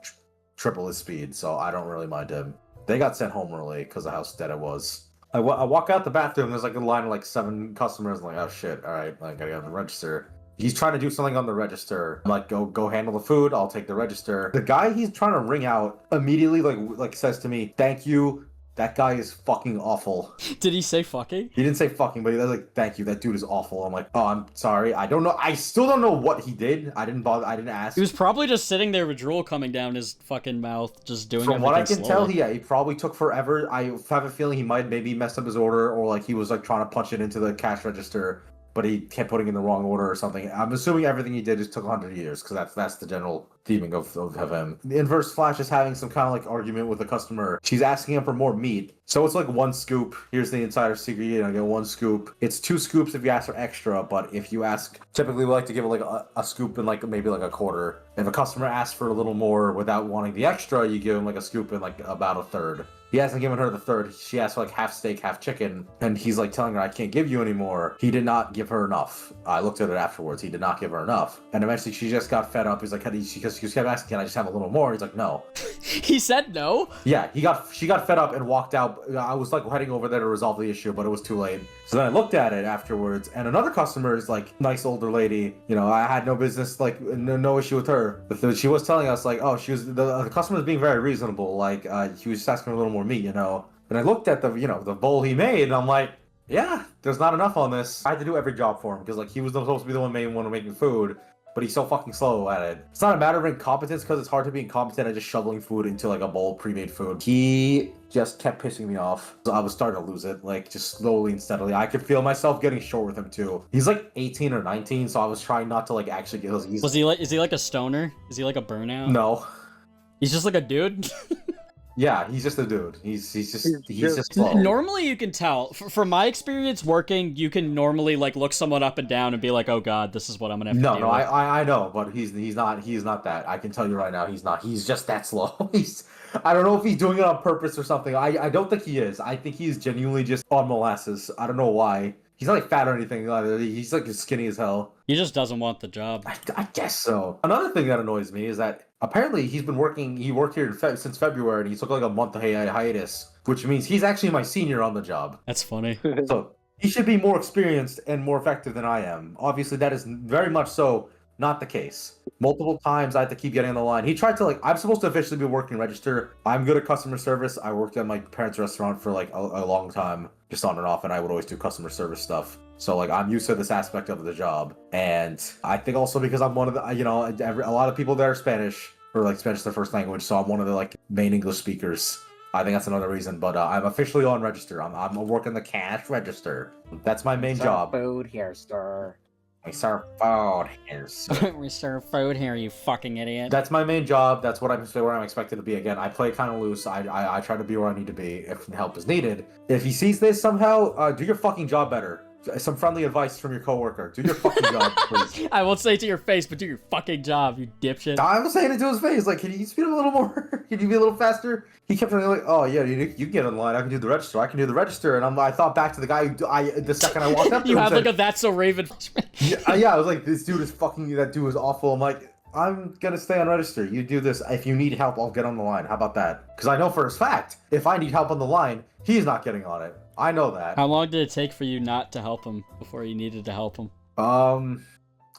triple his speed, so I don't really mind him. They got sent home early because of how dead it was. I walk out the bathroom, there's, like, a line of, like, 7 customers. I'm like, oh, shit, all right, I gotta go to the register. He's trying to do something on the register. I'm like, go handle the food. I'll take the register. The guy he's trying to ring out immediately like says to me, thank you. That guy is fucking awful. Did he say fucking? He didn't say fucking, but he was like, thank you. That dude is awful. I'm like, oh, I'm sorry. I don't know. I still don't know what he did. I didn't bother. I didn't ask. He was probably just sitting there with drool coming down his fucking mouth, just doing everything From what I can slowly. tell, he probably took forever. I have a feeling he might maybe messed up his order, or like he was like trying to punch it into the cash register, but he kept putting in the wrong order or something. I'm assuming everything he did just took 100 years, because that's the general theming of him. The Inverse Flash is having some kind of like argument with the customer. She's asking him for more meat. So it's like 1 scoop. Here's the entire secret. You know, get 1 scoop. It's 2 scoops if you ask for extra, but if you ask, typically we like to give it like a scoop and like maybe like a quarter. If a customer asks for a little more without wanting the extra, you give him like a scoop and like about a third. He hasn't given her the third. She asked for like half steak, half chicken, and he's like telling her, I can't give you anymore. He did not give her enough. I looked at it afterwards. He did not give her enough. And eventually she just got fed up. He's like, because she kept asking, can I just have a little more? He's like, no. He said no? Yeah, she got fed up and walked out. I was like heading over there to resolve the issue, but it was too late. So then I looked at it afterwards, and another customer is like, nice older lady. You know, I had no business, like, no issue with her. But she was telling us, like, oh, the customer was being very reasonable. Like, she was just asking for a little more meat, you know. And I looked at the bowl he made, and I'm like, yeah, there's not enough on this. I had to do every job for him because like he was supposed to be the one making food, but he's so fucking slow at it. It's not a matter of incompetence because it's hard to be incompetent at just shoveling food into like a bowl of pre-made food. He just kept pissing me off. So I was starting to lose it, like just slowly and steadily. I could feel myself getting short with him too. He's like 18 or 19, so I was trying not to like actually get those. Is he like a stoner? Is he like a burnout? No. He's just like a dude? Yeah, he's just a dude. He's just slow. Normally you can tell. From my experience working, you can normally like look someone up and down and be like, oh god, this is what I'm gonna have to deal with. I know, but he's not that. I can tell you right now, he's not. He's just that slow. I don't know if he's doing it on purpose or something. I don't think he is. I think he's genuinely just on molasses. I don't know why. He's not like fat or anything. He's like skinny as hell. He just doesn't want the job. I guess so. Another thing that annoys me is that apparently he's been working. He worked here since February, and he took like a month hiatus, which means he's actually my senior on the job. That's funny. So he should be more experienced and more effective than I am. Obviously, that is very much so not the case. Multiple times I had to keep getting on the line. He tried to like, I'm supposed to officially be working register. I'm good at customer service. I worked at my parents' restaurant for like a long time, just on and off, and I would always do customer service stuff. So like I'm used to this aspect of the job. And I think also because I'm one of the, a lot of people there are Spanish, or like Spanish is their first language. So I'm one of the like main English speakers. I think that's another reason, but I'm officially on register. I'm working the cash register. That's my main job. Food here, sir. We serve food here, sir. We serve food here, you fucking idiot. That's my main job. That's where I'm expected to be. Again, I play kind of loose. I try to be where I need to be if help is needed. If he sees this somehow, do your fucking job better. Some friendly advice from your coworker. Do your fucking job, please. I won't say it to your face, but do your fucking job, you dipshit. I was saying it to his face. Like, can you speed up a little more? Can you be a little faster? He kept saying like, oh yeah, you can get in line. I can do the register. I can do the register. And I thought back to the guy the second I walked up to him. You had like said, a That's So Raven. yeah, I was like, this dude is fucking. That dude is awful. I'm like, I'm gonna stay on register. You do this. If you need help, I'll get on the line. How about that? Because I know for a fact, if I need help on the line, he's not getting on it. I know that. How long did it take for you not to help him before you needed to help him?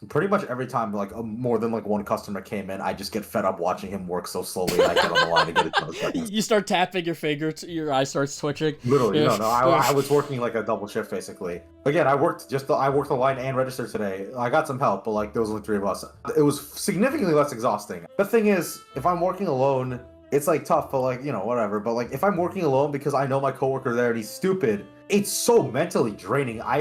Pretty much every time like more than like one customer came in, I just get fed up watching him work so slowly. And I get on the line to get it done. You start tapping your finger, your eye starts twitching. Literally, no. I was working like a double shift basically. Again, I worked the line and register today. I got some help, but like there was only 3 of us. It was significantly less exhausting. The thing is, if I'm working alone, it's like tough, but like, whatever. But like if I'm working alone because I know my coworker there and he's stupid, it's so mentally draining. I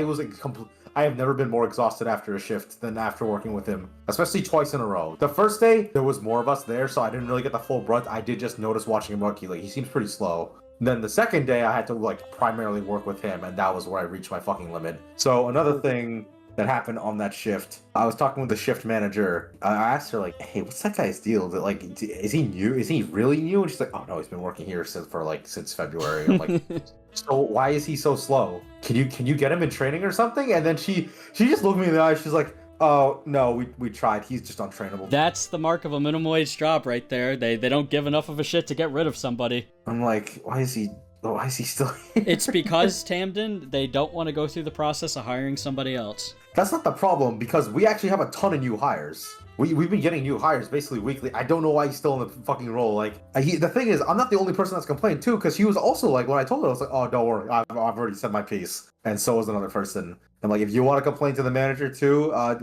have never been more exhausted after a shift than after working with him, especially twice in a row. The first day, there was more of us there, so I didn't really get the full brunt. I did just notice watching him work, he seems pretty slow. Then the second day, I had to like primarily work with him, and that was where I reached my fucking limit. So another thing that happened on that shift, I was talking with the shift manager. I asked her like, hey, what's that guy's deal? Is he new? Is he really new? And she's like, oh no, he's been working here since February. I'm like, so why is he so slow? Can you get him in training or something? And then she just looked me in the eye. She's like, oh no, we tried. He's just untrainable. That's the mark of a minimum wage job right there. They don't give enough of a shit to get rid of somebody. I'm like, why is he still here? It's because, Tamden, they don't want to go through the process of hiring somebody else. That's not the problem, because we actually have a ton of new hires. We've been getting new hires basically weekly. I don't know why he's still in the fucking role. Like, the thing is, I'm not the only person that's complained too, because he was also like, when I told her, I was like, oh, don't worry, I've already said my piece. And so was another person. And like, if you want to complain to the manager too, I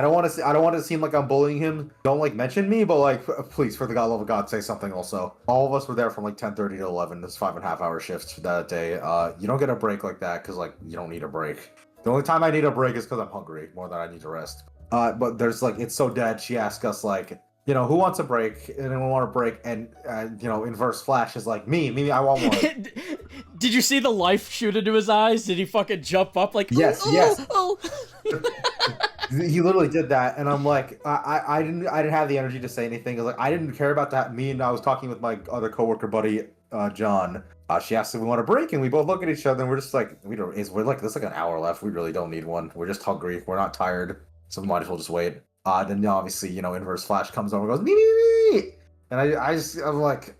don't want to seem like I'm bullying him. Don't like mention me, but like, please, for the love of God, say something also. All of us were there from like 10:30 to 11. This 5.5 hour shift that day. You don't get a break like that because like you don't need a break. The only time I need a break is because I'm hungry more than I need to rest. But there's like, it's so dead. She asked us like, who wants a break? Anyone want a break? And inverse Flash is like, me, I want one. Did you see the life shoot into his eyes? Did he fucking jump up like, yes. He literally did that, and I'm like, I didn't have the energy to say anything. Like, I didn't care about that. I was talking with my other coworker buddy, John. She asked if we want a break, and we both look at each other, and we're just like, there's like an hour left. We really don't need one. We're just hungry. We're not tired, so we might as well just wait. Then obviously, Inverse Flash comes over and goes, me. And I'm like,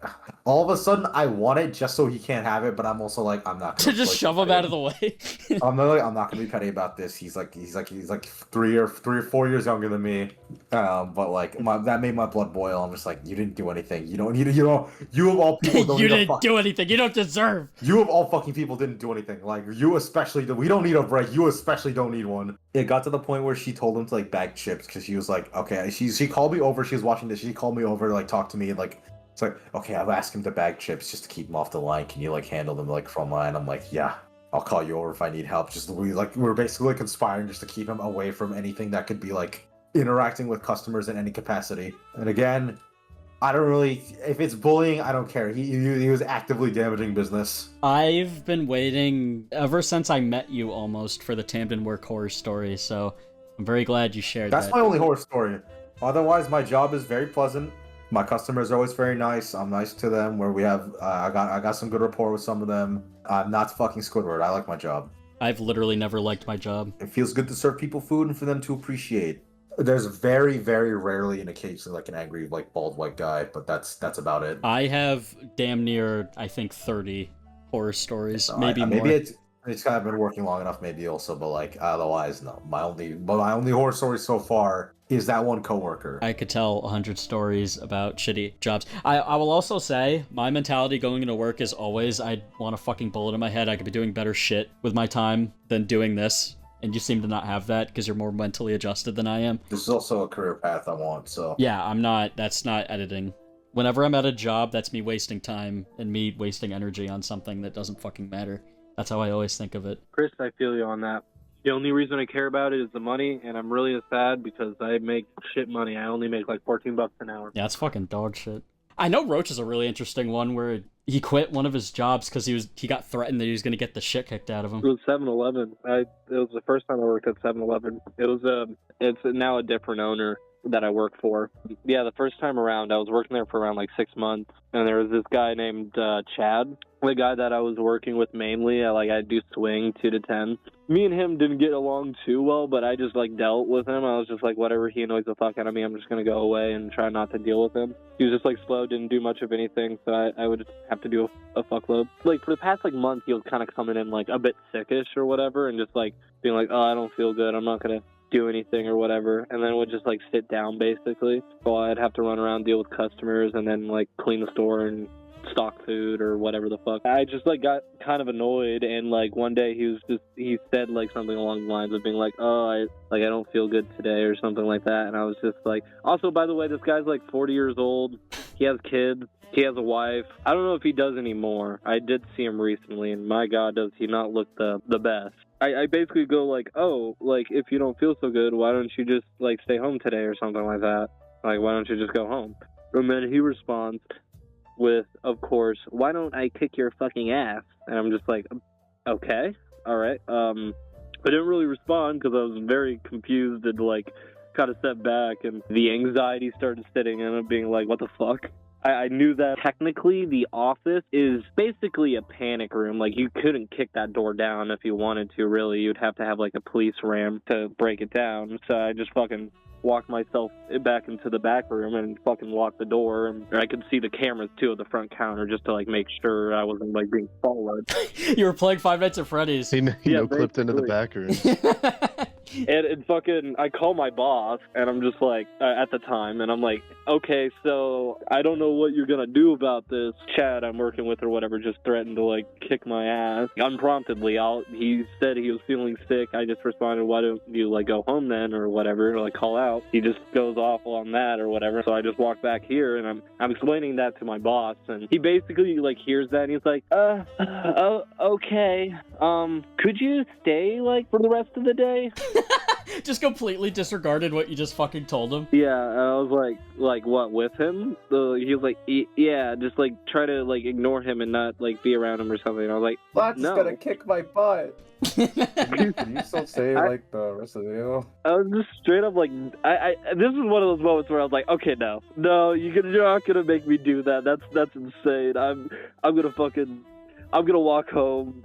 all of a sudden, I want it just so he can't have it, but I'm also like, I'm not To gonna just shove him out of the way. I'm not gonna be petty about this. He's like 3 or 4 years younger than me, but like that made my blood boil. I'm just like, you didn't do anything. You don't need you of all people don't You need didn't do anything. You don't deserve. You of all fucking people didn't do anything. Like you especially. We don't need a break. You especially don't need one. It got to the point where she told him to like bag chips because she was like, okay. She called me over. She was watching this. She called me over to like talk to me and like. It's like, okay, I've asked him to bag chips just to keep him off the line. Can you like handle them like from line? I'm like, yeah, I'll call you over if I need help. We're basically conspiring just to keep him away from anything that could be like interacting with customers in any capacity. And again, I don't really, if it's bullying, I don't care. He was actively damaging business. I've been waiting ever since I met you almost for the Tamden Work horror story, so I'm very glad you shared that. That's my only horror story. Otherwise, my job is very pleasant. My customers are always very nice. I'm nice to them. Where we have, I got some good rapport with some of them. I'm not fucking Squidward. I like my job. I've literally never liked my job. It feels good to serve people food and for them to appreciate. There's very, very rarely and occasionally like an angry, like bald white guy, but that's about it. I have damn near, I think, 30 horror stories, maybe more. Maybe it's kind of been working long enough, maybe also, but like otherwise, no. My only horror story so far is that one coworker. I could tell 100 stories about shitty jobs. I will also say, my mentality going into work is always, I want a fucking bullet in my head. I could be doing better shit with my time than doing this. And you seem to not have that because you're more mentally adjusted than I am. This is also a career path I want, so. Yeah, that's not editing. Whenever I'm at a job, that's me wasting time and me wasting energy on something that doesn't fucking matter. That's how I always think of it. Chris, I feel you on that. The only reason I care about it is the money, and I'm really sad because I make shit money. I only make like $14 an hour. Yeah, it's fucking dog shit. I know Roach is a really interesting one where he quit one of his jobs because he got threatened that he was going to get the shit kicked out of him. It was 7-Eleven. It was the first time I worked at 7-Eleven. It's now a different owner that I work for. Yeah, the first time around, I was working there for around like 6 months, and there was this guy named Chad, the guy that I was working with mainly. I do swing 2 to 10. Me and him didn't get along too well, but I just like dealt with him. I was just like, whatever, he annoys the fuck out of me, I'm just gonna go away and try not to deal with him. He was just like slow, didn't do much of anything, so I would have to do a fuckload. Like for the past like month, he was kind of coming in like a bit sickish or whatever, and just like being like, oh, I don't feel good, I'm not gonna do anything or whatever, and then would just like sit down basically. So I'd have to run around, deal with customers, and then like clean the store and stock food or whatever the fuck. I just like got kind of annoyed, and like one day he said like something along the lines of being like, oh, I don't feel good today or something like that, and I was just like, also by the way, this guy's like 40 years old, he has kids, he has a wife. I don't know if he does anymore. I did see him recently, and my god, does he not look the best. I basically go like, oh, like if you don't feel so good, why don't you just like stay home today or something like that? Like, why don't you just go home? And then he responds with, of course, why don't I kick your fucking ass? And I'm just like, okay, all right. I didn't really respond because I was very confused and like kind of stepped back, and the anxiety started setting in and being like, what the fuck? I knew that technically the office is basically a panic room. Like, you couldn't kick that door down if you wanted to, really. You'd have to have like a police ram to break it down. So I just fucking walked myself back into the back room and fucking locked the door, and I could see the cameras too at the front counter just to like make sure I wasn't like being followed. You were playing Five Nights at Freddy's. He clipped into the back room. And fucking, I call my boss, and I'm just like, at the time, and I'm like, okay, so I don't know what you're gonna do about this. Chad I'm working with or whatever just threatened to like kick my ass unpromptedly. He said he was feeling sick. I just responded, why don't you like go home then or whatever, or like call out. He just goes off on that or whatever. So I just walk back here, and I'm explaining that to my boss, and he basically like hears that, and he's like, okay, could you stay like for the rest of the day? Just completely disregarded what you just fucking told him. Yeah, I was like what, with him? He was like, yeah, just like try to like ignore him and not like be around him or something. And I was like, That's no. gonna kick my butt. Can you still say like the rest of the video? I was just straight up like, I this is one of those moments where I was like, okay, no, you're not gonna make me do that. That's insane. I'm gonna walk home.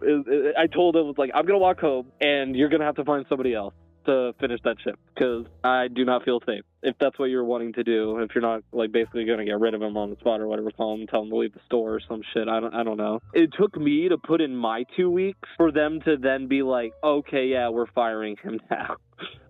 I told him, like, I'm gonna walk home, and you're gonna have to find somebody else to finish that shift because I do not feel safe. if that's what you're wanting to do. If you're not like basically going to get rid of him on the spot or whatever, call him, tell him to leave the store or some shit. I don't know. It took me to put in my 2 weeks for them to then be like, okay, yeah, we're firing him now.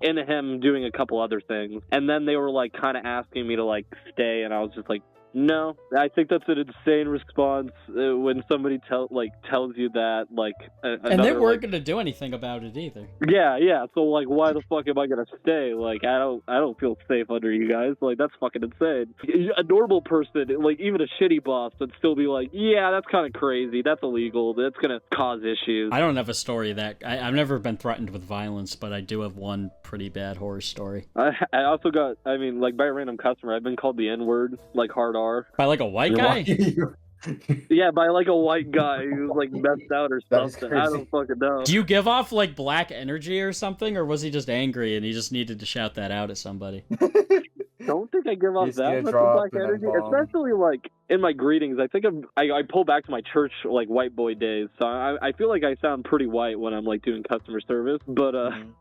And him doing a couple other things. And then they were like kind of asking me to like stay, and I was just like, no. I think that's an insane response when somebody tells you that like and they weren't going to do anything about it either. Yeah. So like, why the fuck am I going to stay? Like, I don't feel safe under you guys. Like, that's fucking insane. A normal person, like even a shitty boss, would still be like, yeah, that's kind of crazy. That's illegal. That's going to cause issues. I don't have a story that I've never been threatened with violence, but I do have one pretty bad horror story. I also got, I mean, like by a random customer, I've been called the N-word, like hard R. By like a white guy? Yeah, by like a white guy who's like messed out or something. I don't fucking know. Do you give off like black energy or something, or was he just angry and he just needed to shout that out at somebody? Don't think I give off that much of black energy, especially like in my greetings. I think I pull back to my church like white boy days, so I feel like I sound pretty white when I'm like doing customer service. But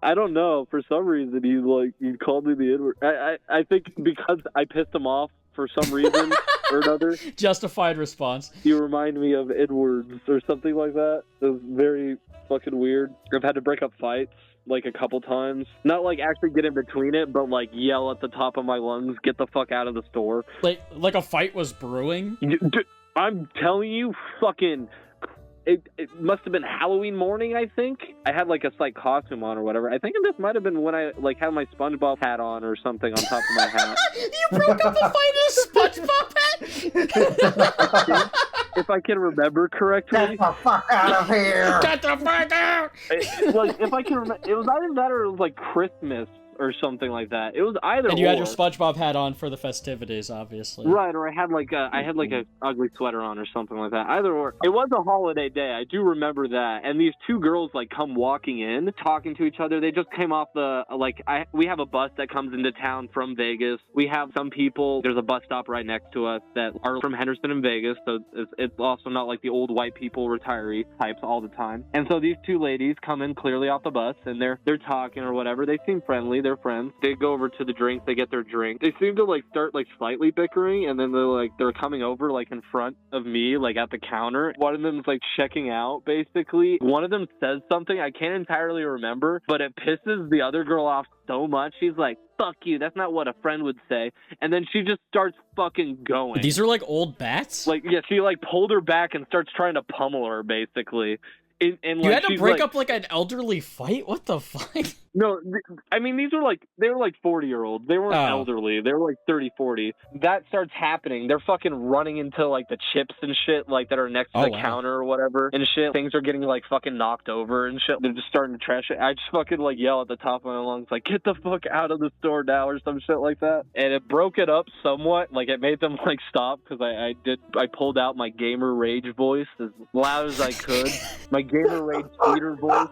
I don't know, for some reason he called me the N-word. I think because I pissed him off for some reason or another. Justified response. You remind me of N-words or something like that. It was very fucking weird. I've had to break up fights like a couple times. Not like actually get in between it, but like yell at the top of my lungs, get the fuck out of the store. Like a fight was brewing? I'm telling you, fucking... It must have been Halloween morning, I think. I had like a psych costume on or whatever. I think this might have been when I like had my SpongeBob hat on or something on top of my hat. You broke up a fight in a SpongeBob hat? If I can remember correctly. Get the fuck out of here! Get the fuck out! Like, if I can remember, it was either that or it was like Christmas or something like that. It was either. And you had your SpongeBob hat on for the festivities, obviously. Right, or I had like a ugly sweater on or something like that. Either or. It was a holiday day. I do remember that. And these two girls like come walking in, talking to each other. They just came off the we have a bus that comes into town from Vegas. We have some people. There's a bus stop right next to us that are from Henderson and Vegas. So it's also not like the old white people retiree types all the time. And so these two ladies come in clearly off the bus and they're talking or whatever. They seem friendly. They're friends. They go over to the drink. They get their drink. They seem to like start like slightly bickering, and then they're coming over like in front of me, like at the counter. One of them's like checking out basically. One of them says something I can't entirely remember, but it pisses the other girl off so much. She's like, "Fuck you. That's not what a friend would say." And then she just starts fucking going. These are like old bats? Like, yeah, she like pulled her back and starts trying to pummel her basically. And like, you had to break up like an elderly fight? What the fuck? No, I mean, they were like 40-year-olds. They weren't elderly. They were like 30, 40. That starts happening. They're fucking running into like the chips and shit like that are next to the counter or whatever and shit. Things are getting like fucking knocked over and shit. They're just starting to trash it. I just fucking like yell at the top of my lungs like, get the fuck out of the store now or some shit like that. And it broke it up somewhat. Like it made them like stop because I pulled out my gamer rage voice as loud as I could. My gamer rage theater voice.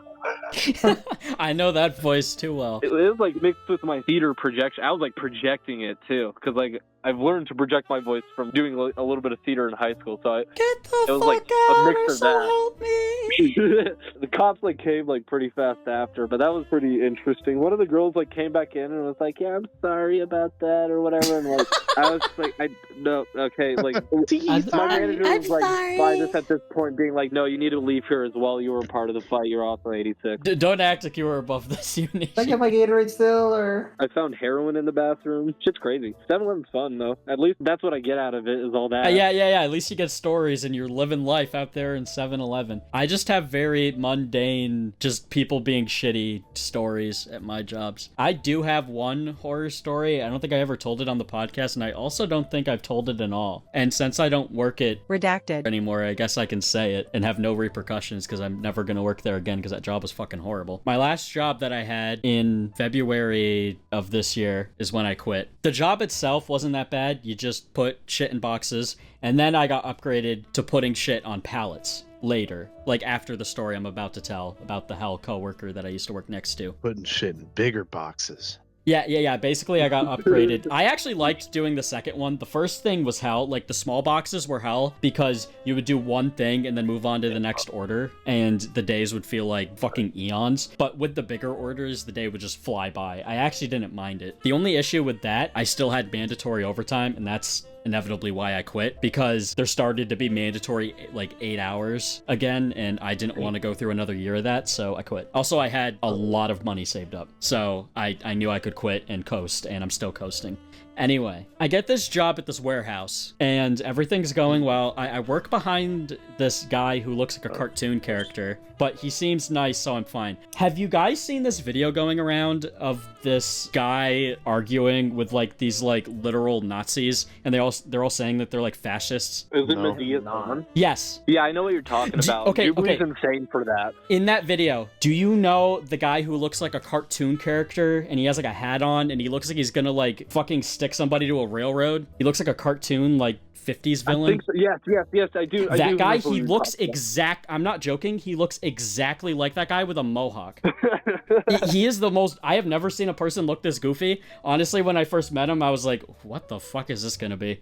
I know that voice too well. It was like mixed with my theater projection. I was like projecting it too, because like I've learned to project my voice from doing a little bit of theater in high school. So it was like a mix of that. Help me. The cops like came like pretty fast after, but that was pretty interesting. One of the girls like came back in and was like, "Yeah, I'm sorry about that" or whatever, and like I was like, no, okay, like my manager was like by this at this point being like, "No, you need to leave here as well. You were a part of the fight. You're also 86." Don't act like you were above this. You need. Can I get my Gatorade still, or? I found heroin in the bathroom. Shit's crazy. 7-Eleven's fun though. At least that's what I get out of it is all that. Yeah. At least you get stories and you're living life out there in 7-Eleven. I just have very mundane, just people being shitty stories at my jobs. I do have one horror story. I don't think I ever told it on the podcast, and I also don't think I've told it in all. And since I don't work it redacted anymore, I guess I can say it and have no repercussions because I'm never going to work there again because that job was fucking horrible. My last job that I had in February of this year is when I quit. The job itself wasn't that bad. You just put shit in boxes, and then I got upgraded to putting shit on pallets later, like after the story I'm about to tell about the hell coworker that I used to work next to. Putting shit in bigger boxes. Yeah. Basically, I got upgraded. I actually liked doing the second one. The first thing was hell. Like, the small boxes were hell because you would do one thing and then move on to the next order, and the days would feel like fucking eons. But with the bigger orders, the day would just fly by. I actually didn't mind it. The only issue with that, I still had mandatory overtime, and that's inevitably why I quit, because there started to be mandatory like 8 hours again, and I didn't want to go through another year of that, so I quit. Also, I had a lot of money saved up, so I knew I could quit and coast, and I'm still coasting. Anyway, I get this job at this warehouse, and everything's going well. I work behind this guy who looks like a cartoon character, but he seems nice, so I'm fine. Have you guys seen this video going around of this guy arguing with like these like literal Nazis, and they're all saying that they're like fascists? Is it No. Media's son? Yes. Yeah, I know what you're talking about. okay. Jubilee's insane for that. In that video, do you know the guy who looks like a cartoon character, and he has like a hat on, and he looks like he's gonna like fucking stick somebody to a railroad? He looks like a cartoon like 50s villain. I think so. Yes, I do. That guy, he looks I'm not joking, he looks exactly like that guy with a mohawk. He is the most, I have never seen a person look this goofy. Honestly, when I first met him, I was like, what the fuck is this gonna be?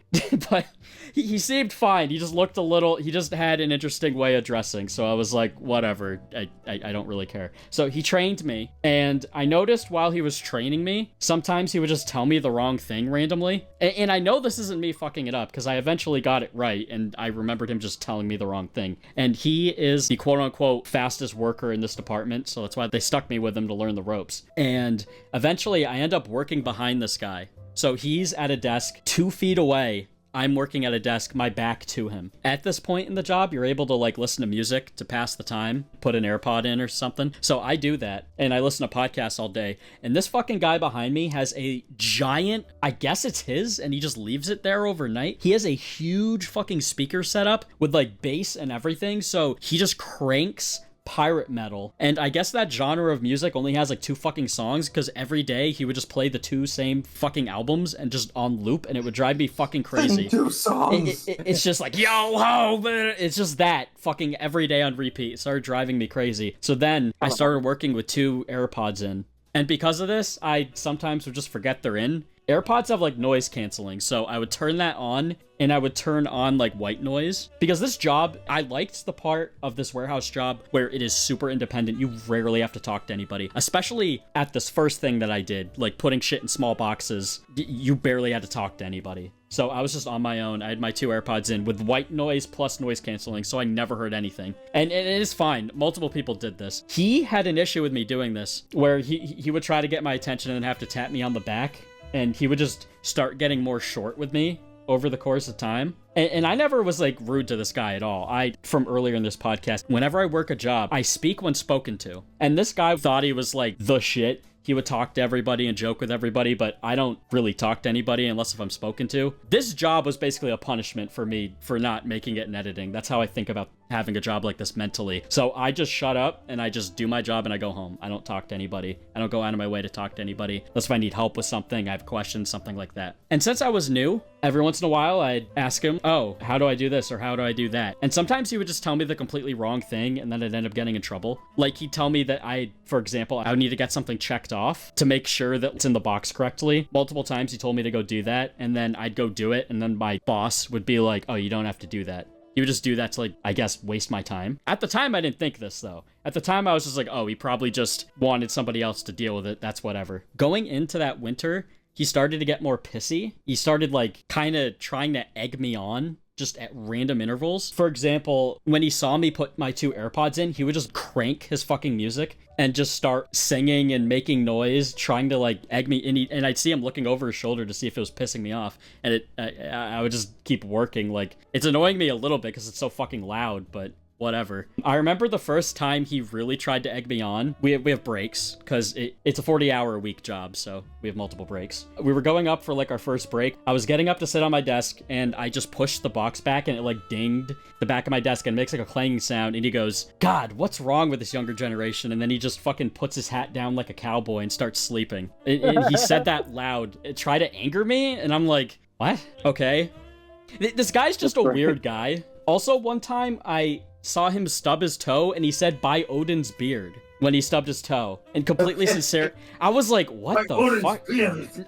But he seemed fine. He just looked a little, he just had an interesting way of dressing. So I was like, whatever, I don't really care. So he trained me, and I noticed while he was training me, sometimes he would just tell me the wrong thing randomly. And I know this isn't me fucking it up, because I eventually got it right, and I remembered him just telling me the wrong thing. And he is the quote-unquote fastest worker in this department, so that's why they stuck me with him to learn the ropes. And eventually, I end up working behind this guy. So he's at a desk 2 feet away. I'm working at a desk, my back to him. At this point in the job, you're able to like listen to music to pass the time, put an AirPod in or something. So I do that, and I listen to podcasts all day. And this fucking guy behind me has a giant, I guess it's his, and he just leaves it there overnight. He has a huge fucking speaker setup with like bass and everything. So he just cranks pirate metal, and I guess that genre of music only has like 2 fucking songs, because every day he would just play the 2 same fucking albums and just on loop, and it would drive me fucking crazy. 2 songs. It's just like, yo ho, man. It's just that fucking every day on repeat. It started driving me crazy. So then I started working with 2 AirPods in, and because of this, I sometimes would just forget they're in. AirPods have like noise canceling, so I would turn that on, and I would turn on like white noise, because this job, I liked the part of this warehouse job where it is super independent. You rarely have to talk to anybody, especially at this first thing that I did, like putting shit in small boxes. You barely had to talk to anybody. So I was just on my own. I had my 2 AirPods in with white noise plus noise canceling, so I never heard anything. And it is fine. Multiple people did this. He had an issue with me doing this, where he would try to get my attention and then have to tap me on the back, and he would just start getting more short with me over the course of time. And I never was like rude to this guy at all. From earlier in this podcast, whenever I work a job, I speak when spoken to. And this guy thought he was like the shit. He would talk to everybody and joke with everybody, but I don't really talk to anybody unless if I'm spoken to. This job was basically a punishment for me for not making it in editing. That's how I think about having a job like this mentally. So I just shut up and I just do my job and I go home. I don't talk to anybody. I don't go out of my way to talk to anybody unless if I need help with something, I have questions, something like that. And since I was new, every once in a while I'd ask him, oh, how do I do this or how do I do that? And sometimes he would just tell me the completely wrong thing, and then I'd end up getting in trouble. Like he'd tell me that for example, I would need to get something checked off to make sure that it's in the box correctly. Multiple times he told me to go do that, and then I'd go do it, and then my boss would be like, oh, you don't have to do that. He would just do that to, like, I guess, waste my time. At the time, I didn't think this, though. At the time, I was just like, oh, he probably just wanted somebody else to deal with it. That's whatever. Going into that winter, he started to get more pissy. He started, like, kind of trying to egg me on just at random intervals. For example, when he saw me put my 2 AirPods in, he would just crank his fucking music and just start singing and making noise, trying to like egg me. And I'd see him looking over his shoulder to see if it was pissing me off. And I would just keep working. Like, it's annoying me a little bit because it's so fucking loud, but whatever. I remember the first time he really tried to egg me on. We have breaks because it's a 40-hour-a-week job, so we have multiple breaks. We were going up for like our first break. I was getting up to sit on my desk, and I just pushed the box back, and it like dinged the back of my desk and makes like a clanging sound. And he goes, God, what's wrong with this younger generation? And then he just fucking puts his hat down like a cowboy and starts sleeping. And he said that loud. It tried to anger me, and I'm like, what? Okay. This guy's just a weird guy. Also, one time I saw him stub his toe, and he said, by Odin's beard. when he stubbed his toe. And completely sincere. I was like, what the fuck?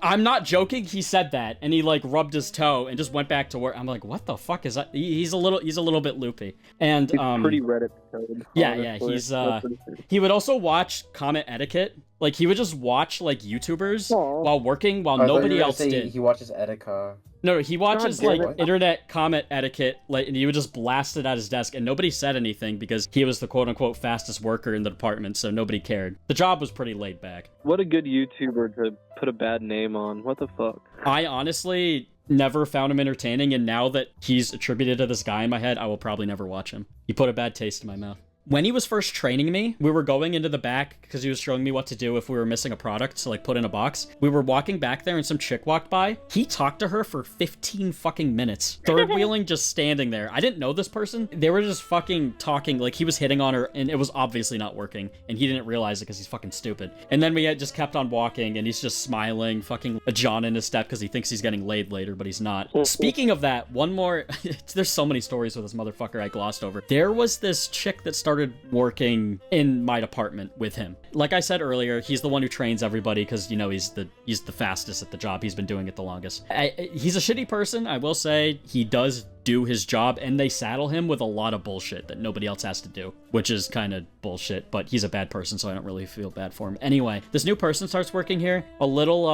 I'm not joking. He said that, and he like rubbed his toe and just went back to work. I'm like, what the fuck is that? He's a little bit loopy. And It's pretty Reddit code. yeah, honestly. he's That's pretty fair. he would also watch comment etiquette. Like he would just watch like YouTubers Aw. while working while I thought you were nobody gonna else say did. He watches Etika. No, he watches damn like it. internet comment etiquette, like, and he would just blast it at his desk, and nobody said anything because he was the quote-unquote fastest worker in the department, so nobody cared. The job was pretty laid back. What a good YouTuber to put a bad name on. What the fuck? I honestly never found him entertaining, and now that he's attributed to this guy in my head, I will probably never watch him. He put a bad taste in my mouth. When he was first training me, we were going into the back because he was showing me what to do if we were missing a product to like put in a box. We were walking back there and some chick walked by. He talked to her for 15 fucking minutes. Third wheeling, just standing there. I didn't know this person. They were just fucking talking like he was hitting on her and it was obviously not working. And he didn't realize it because he's fucking stupid. And then we had just kept on walking and he's just smiling, fucking a John in his step because he thinks he's getting laid later, but he's not. Speaking of that, one more, there's so many stories with this motherfucker I glossed over. There was this chick that started working in my department with him. Like I said earlier, he's the one who trains everybody because, you know, he's the fastest at the job. He's been doing it the longest. He's a shitty person, I will say. He does do his job, and they saddle him with a lot of bullshit that nobody else has to do, which is kind of bullshit, but he's a bad person, so I don't really feel bad for him. Anyway, this new person starts working here. A little,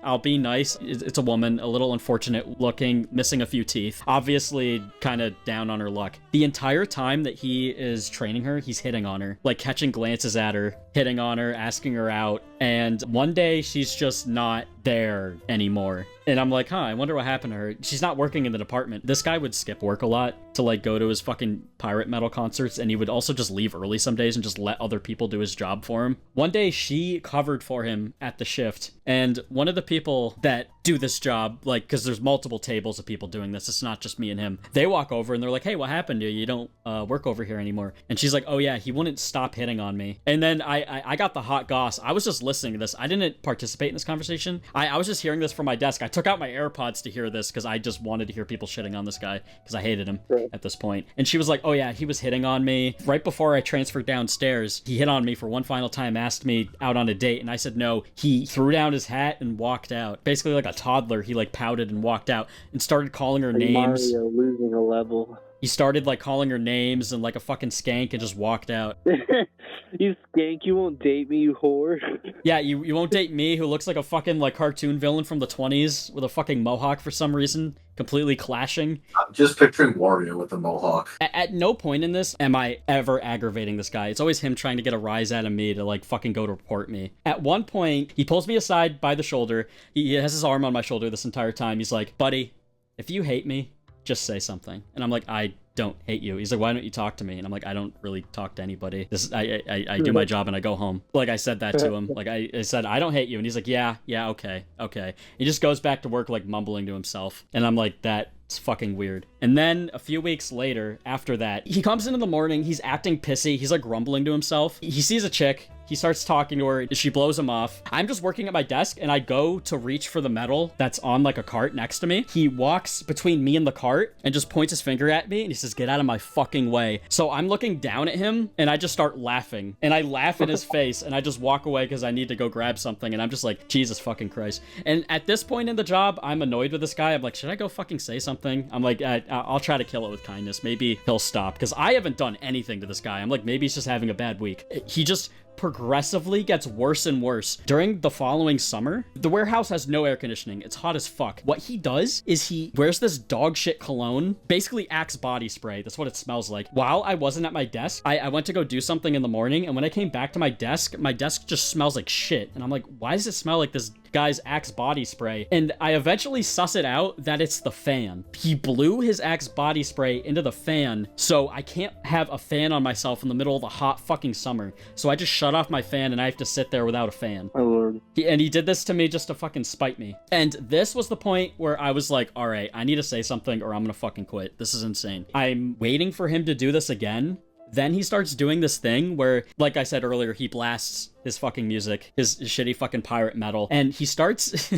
I'll be nice. It's a woman, a little unfortunate looking, missing a few teeth. Obviously kind of down on her luck. The entire time that he is training her, he's hitting on her, like catching glances at her, hitting on her, asking her out. And one day she's just not there anymore. And I'm like, I wonder what happened to her. She's not working in the department. This guy would skip work a lot to like go to his fucking pirate metal concerts, and he would also just leave early some days and just let other people do his job for him. One day she covered for him at the shift, and one of the people that do this job, like, because there's multiple tables of people doing this, it's not just me and him, they walk over and they're like, hey, what happened to you? You don't work over here anymore. And she's like, oh yeah, he wouldn't stop hitting on me. And then I got the hot goss. I was just listening to this. I didn't participate in this conversation. I was just hearing this from my desk. I took out my AirPods to hear this because I just wanted to hear people shitting on this guy because I hated him at this point. And she was like, oh yeah, he was hitting on me. Right before I transferred downstairs, he hit on me for one final time, asked me out on a date, and I said no. He threw down his hat and walked out. Basically like a toddler, he like pouted and walked out and started calling her Like names. Mario losing a level. He started like calling her names and like a fucking skank and just walked out. You skank, you won't date me, you whore. Yeah, you won't date me, who looks like a fucking like cartoon villain from the 20s with a fucking mohawk for some reason, completely clashing. I'm just picturing Wario with the mohawk. At no point in this am I ever aggravating this guy. It's always him trying to get a rise out of me to like fucking go to report me. At one point, he pulls me aside by the shoulder. He has his arm on my shoulder this entire time. He's like, buddy, if you hate me, just say something. And I'm like, I don't hate you. He's like, why don't you talk to me? And I'm like, I don't really talk to anybody. I do my job and I go home. Like I said that to him. Like I said, I don't hate you. And he's like, yeah, okay. He just goes back to work like mumbling to himself. And I'm like, that's fucking weird. And then a few weeks later, after that, he comes in the morning, he's acting pissy, he's like grumbling to himself. He sees a chick, he starts talking to her, she blows him off. I'm just working at my desk and I go to reach for the metal that's on like a cart next to me. He walks between me and the cart and just points his finger at me and he says, get out of my fucking way. So I'm looking down at him and I just start laughing. And I laugh in his face and I just walk away because I need to go grab something. And I'm just like, Jesus fucking Christ. And at this point in the job, I'm annoyed with this guy. I'm like, should I go fucking say something? I'm like, I'll try to kill it with kindness. Maybe he'll stop because I haven't done anything to this guy. I'm like, maybe he's just having a bad week. He just progressively gets worse and worse. During the following summer, the warehouse has no air conditioning. It's hot as fuck. What he does is he wears this dog shit cologne, basically Axe body spray. That's what it smells like. While I wasn't at my desk, I went to go do something in the morning, and when I came back to my desk just smells like shit. And I'm like, why does it smell like this guy's Axe body spray? And I eventually suss it out that it's the fan. He blew his Axe body spray into the fan, so I can't have a fan on myself in the middle of the hot fucking summer. So I just shut off my fan and I have to sit there without a fan. My lord. He did this to me just to fucking spite me. And this was the point where I was like, all right, I need to say something or I'm gonna fucking quit. This is insane. I'm waiting for him to do this again. Then he starts doing this thing where, like I said earlier, he blasts his fucking music, his shitty fucking pirate metal, and he starts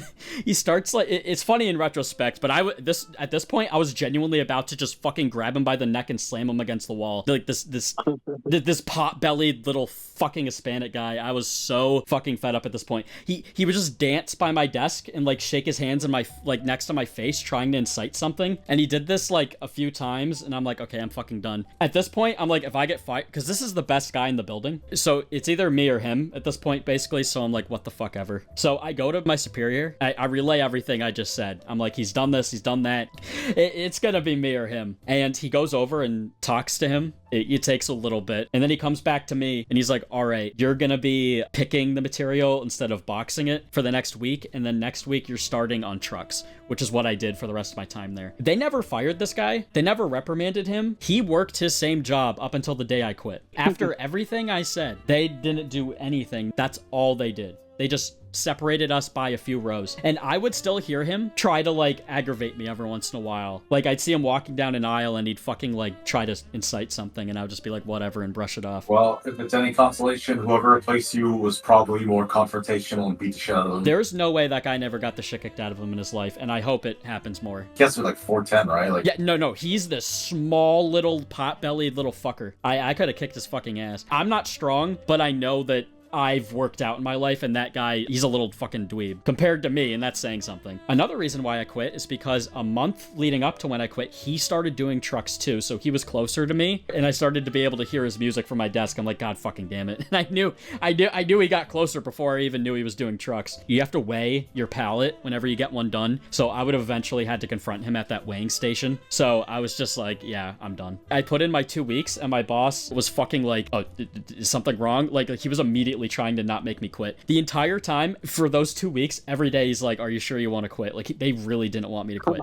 he starts like it's funny in retrospect, but at this point I was genuinely about to just fucking grab him by the neck and slam him against the wall. Like this pot-bellied little fucking Hispanic guy. I was so fucking fed up at this point. He would just dance by my desk and like shake his hands in my like next to my face trying to incite something, and he did this like a few times, and I'm like, okay, I'm fucking done. At this point I'm like, if I get fired, because this is the best guy in the building, so it's either me or him at this point basically, so I'm like, what the fuck ever. So I go to my superior, I relay everything I just said. I'm like, he's done this, he's done that, it's gonna be me or him. And he goes over and talks to him. It takes a little bit, and then he comes back to me and he's like, all right, you're gonna be picking the material instead of boxing it for the next week, and then next week you're starting on trucks, which is what I did for the rest of my time there. They never fired this guy, they never reprimanded him. He worked his same job up until the day I quit. After everything I said, they didn't do anything. That's all they did. They just separated us by a few rows, and I would still hear him try to like aggravate me every once in a while. Like I'd see him walking down an aisle and he'd fucking like try to incite something, and I would just be like, whatever, and brush it off. Well, if it's any consolation, whoever replaced you was probably more confrontational and beat the shit out of him. There's no way that guy never got the shit kicked out of him in his life, and I hope it happens more. He has to be like 4'10", right? Like, yeah, no, he's this small little pot-bellied little fucker. I could have kicked his fucking ass. I'm not strong, but I know that I've worked out in my life, and that guy, he's a little fucking dweeb compared to me, and that's saying something. Another reason why I quit is because a month leading up to when I quit, he started doing trucks too, so he was closer to me, and I started to be able to hear his music from my desk. I'm like, God fucking damn it. And I knew he got closer before I even knew he was doing trucks. You have to weigh your pallet whenever you get one done, so I would have eventually had to confront him at that weighing station. So I was just like, yeah, I'm done. I put in my 2 weeks, and my boss was fucking like, oh, is something wrong? Like he was immediately trying to not make me quit. The entire time for those 2 weeks, every day he's like, are you sure you want to quit? Like they really didn't want me to quit.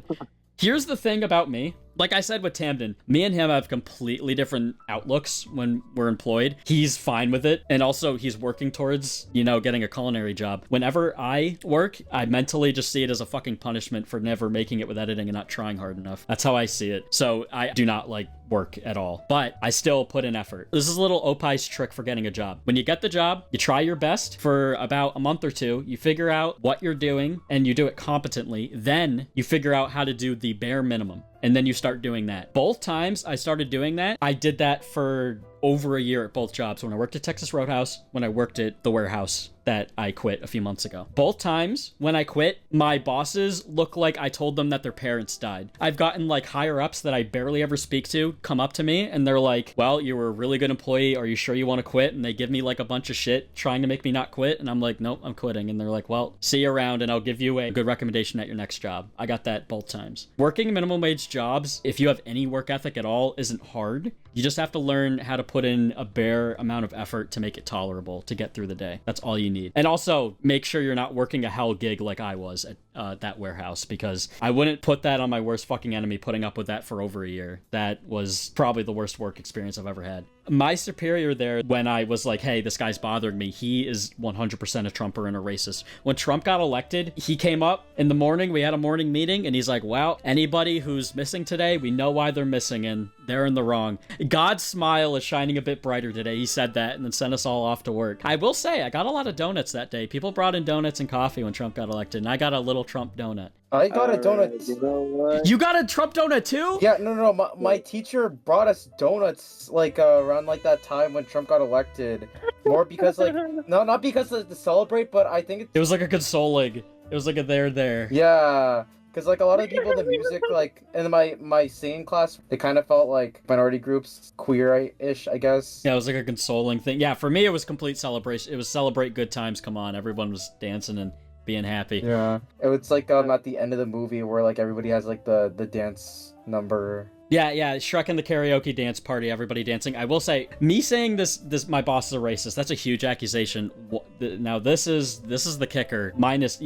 Here's the thing about me. Like I said with Tamden, me and him have completely different outlooks when we're employed. He's fine with it, and also he's working towards, getting a culinary job. Whenever I work, I mentally just see it as a fucking punishment for never making it with editing and not trying hard enough. That's how I see it. So I do not like work at all, but I still put in effort. This is a little Opie's trick for getting a job. When you get the job, you try your best for about a month or two, you figure out what you're doing, and you do it competently. Then you figure out how to do the bare minimum, and then you start doing that. Both times I started doing that, I did that for over a year at both jobs. When I worked at Texas Roadhouse, when I worked at the warehouse that I quit a few months ago. Both times when I quit, my bosses look like I told them that their parents died. I've gotten like higher ups that I barely ever speak to come up to me, and they're like, well, you were a really good employee. Are you sure you want to quit? And they give me like a bunch of shit trying to make me not quit. And I'm like, nope, I'm quitting. And they're like, well, see you around, and I'll give you a good recommendation at your next job. I got that both times. Working minimum wage jobs, if you have any work ethic at all, isn't hard. You just have to learn how to put in a bare amount of effort to make it tolerable to get through the day. That's all you need. And also make sure you're not working a hell gig like I was at that warehouse, because I wouldn't put that on my worst fucking enemy, putting up with that for over a year. That was probably the worst work experience I've ever had. My superior there, when I was like, hey, this guy's bothering me, he is 100% a Trumper and a racist. When Trump got elected, he came up in the morning, we had a morning meeting, and he's like, well, anybody who's missing today, we know why they're missing, and they're in the wrong. God's smile is shining a bit brighter today. He said that and then sent us all off to work. I will say, I got a lot of donuts that day. People brought in donuts and coffee when Trump got elected, and I got a little Trump donut. I got a donut. You know what? You got a Trump donut too? Yeah, no. My teacher brought us donuts like around like that time when Trump got elected. More because like not because to celebrate, but I think It was like a consoling. It was like a there. Yeah. Because, like, a lot of people in the music, like, in my singing class, they kind of felt like minority groups, queer-ish, I guess. Yeah, it was like a consoling thing. Yeah, for me, it was complete celebration. It was celebrate good times, come on. Everyone was dancing and being happy. Yeah. It was, like, at the end of the movie where, like, everybody has, like, the dance number. Yeah, Shrek and the karaoke dance party, everybody dancing. I will say, me saying this, my boss is a racist, that's a huge accusation. Now, this is the kicker. Minus,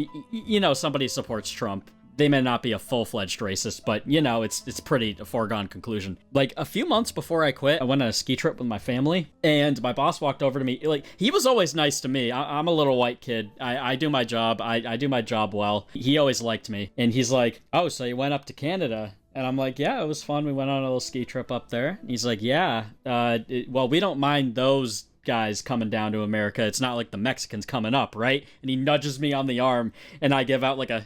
somebody supports Trump. They may not be a full-fledged racist, but, it's pretty a foregone conclusion. Like, a few months before I quit, I went on a ski trip with my family, and my boss walked over to me. Like, he was always nice to me. I'm a little white kid. I do my job. I do my job well. He always liked me. And he's like, oh, so you went up to Canada? And I'm like, yeah, it was fun. We went on a little ski trip up there. And he's like, yeah, well, we don't mind those guys coming down to America. It's not like the Mexicans coming up, right? And he nudges me on the arm, and I give out like a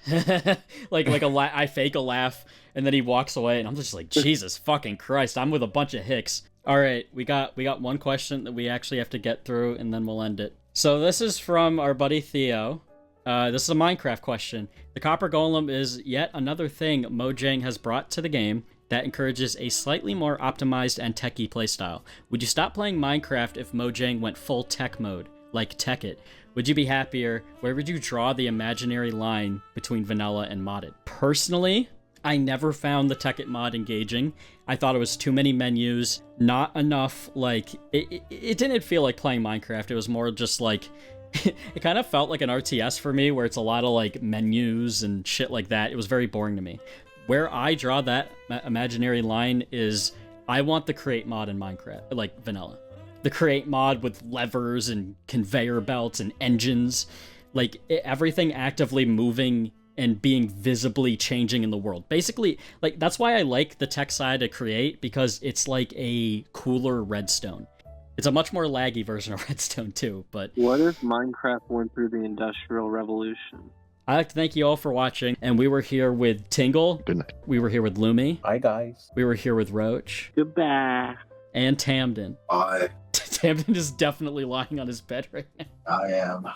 I fake a laugh, and then he walks away, and I'm just like, Jesus fucking Christ, I'm with a bunch of hicks. All right, we got one question that we actually have to get through, and then we'll end it. So this is from our buddy Theo. This is a Minecraft question. The Copper Golem is yet another thing Mojang has brought to the game that encourages a slightly more optimized and techy playstyle. Would you stop playing Minecraft if Mojang went full tech mode, like Tech It? Would you be happier? Where would you draw the imaginary line between vanilla and modded? Personally, I never found the Tech It mod engaging. I thought it was too many menus, not enough, like, it didn't feel like playing Minecraft. It was more just like, it kind of felt like an RTS for me, where it's a lot of like menus and shit like that. It was very boring to me. Where I draw that imaginary line is I want the create mod in Minecraft, like vanilla. The create mod with levers and conveyor belts and engines, like everything actively moving and being visibly changing in the world. Basically, like that's why I like the tech side of create, because it's like a cooler Redstone. It's a much more laggy version of Redstone too, but... What if Minecraft went through the Industrial Revolution? I'd like to thank you all for watching, and we were here with Tingle. Good night. We were here with Lumi. Hi, guys. We were here with Roach. Goodbye. And Tamden. I Tamden is definitely lying on his bed right now. am.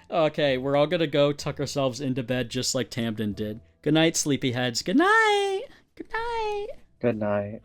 Okay, we're all gonna go tuck ourselves into bed just like Tamden did. Good night, sleepyheads. Good night! Good night! Good night.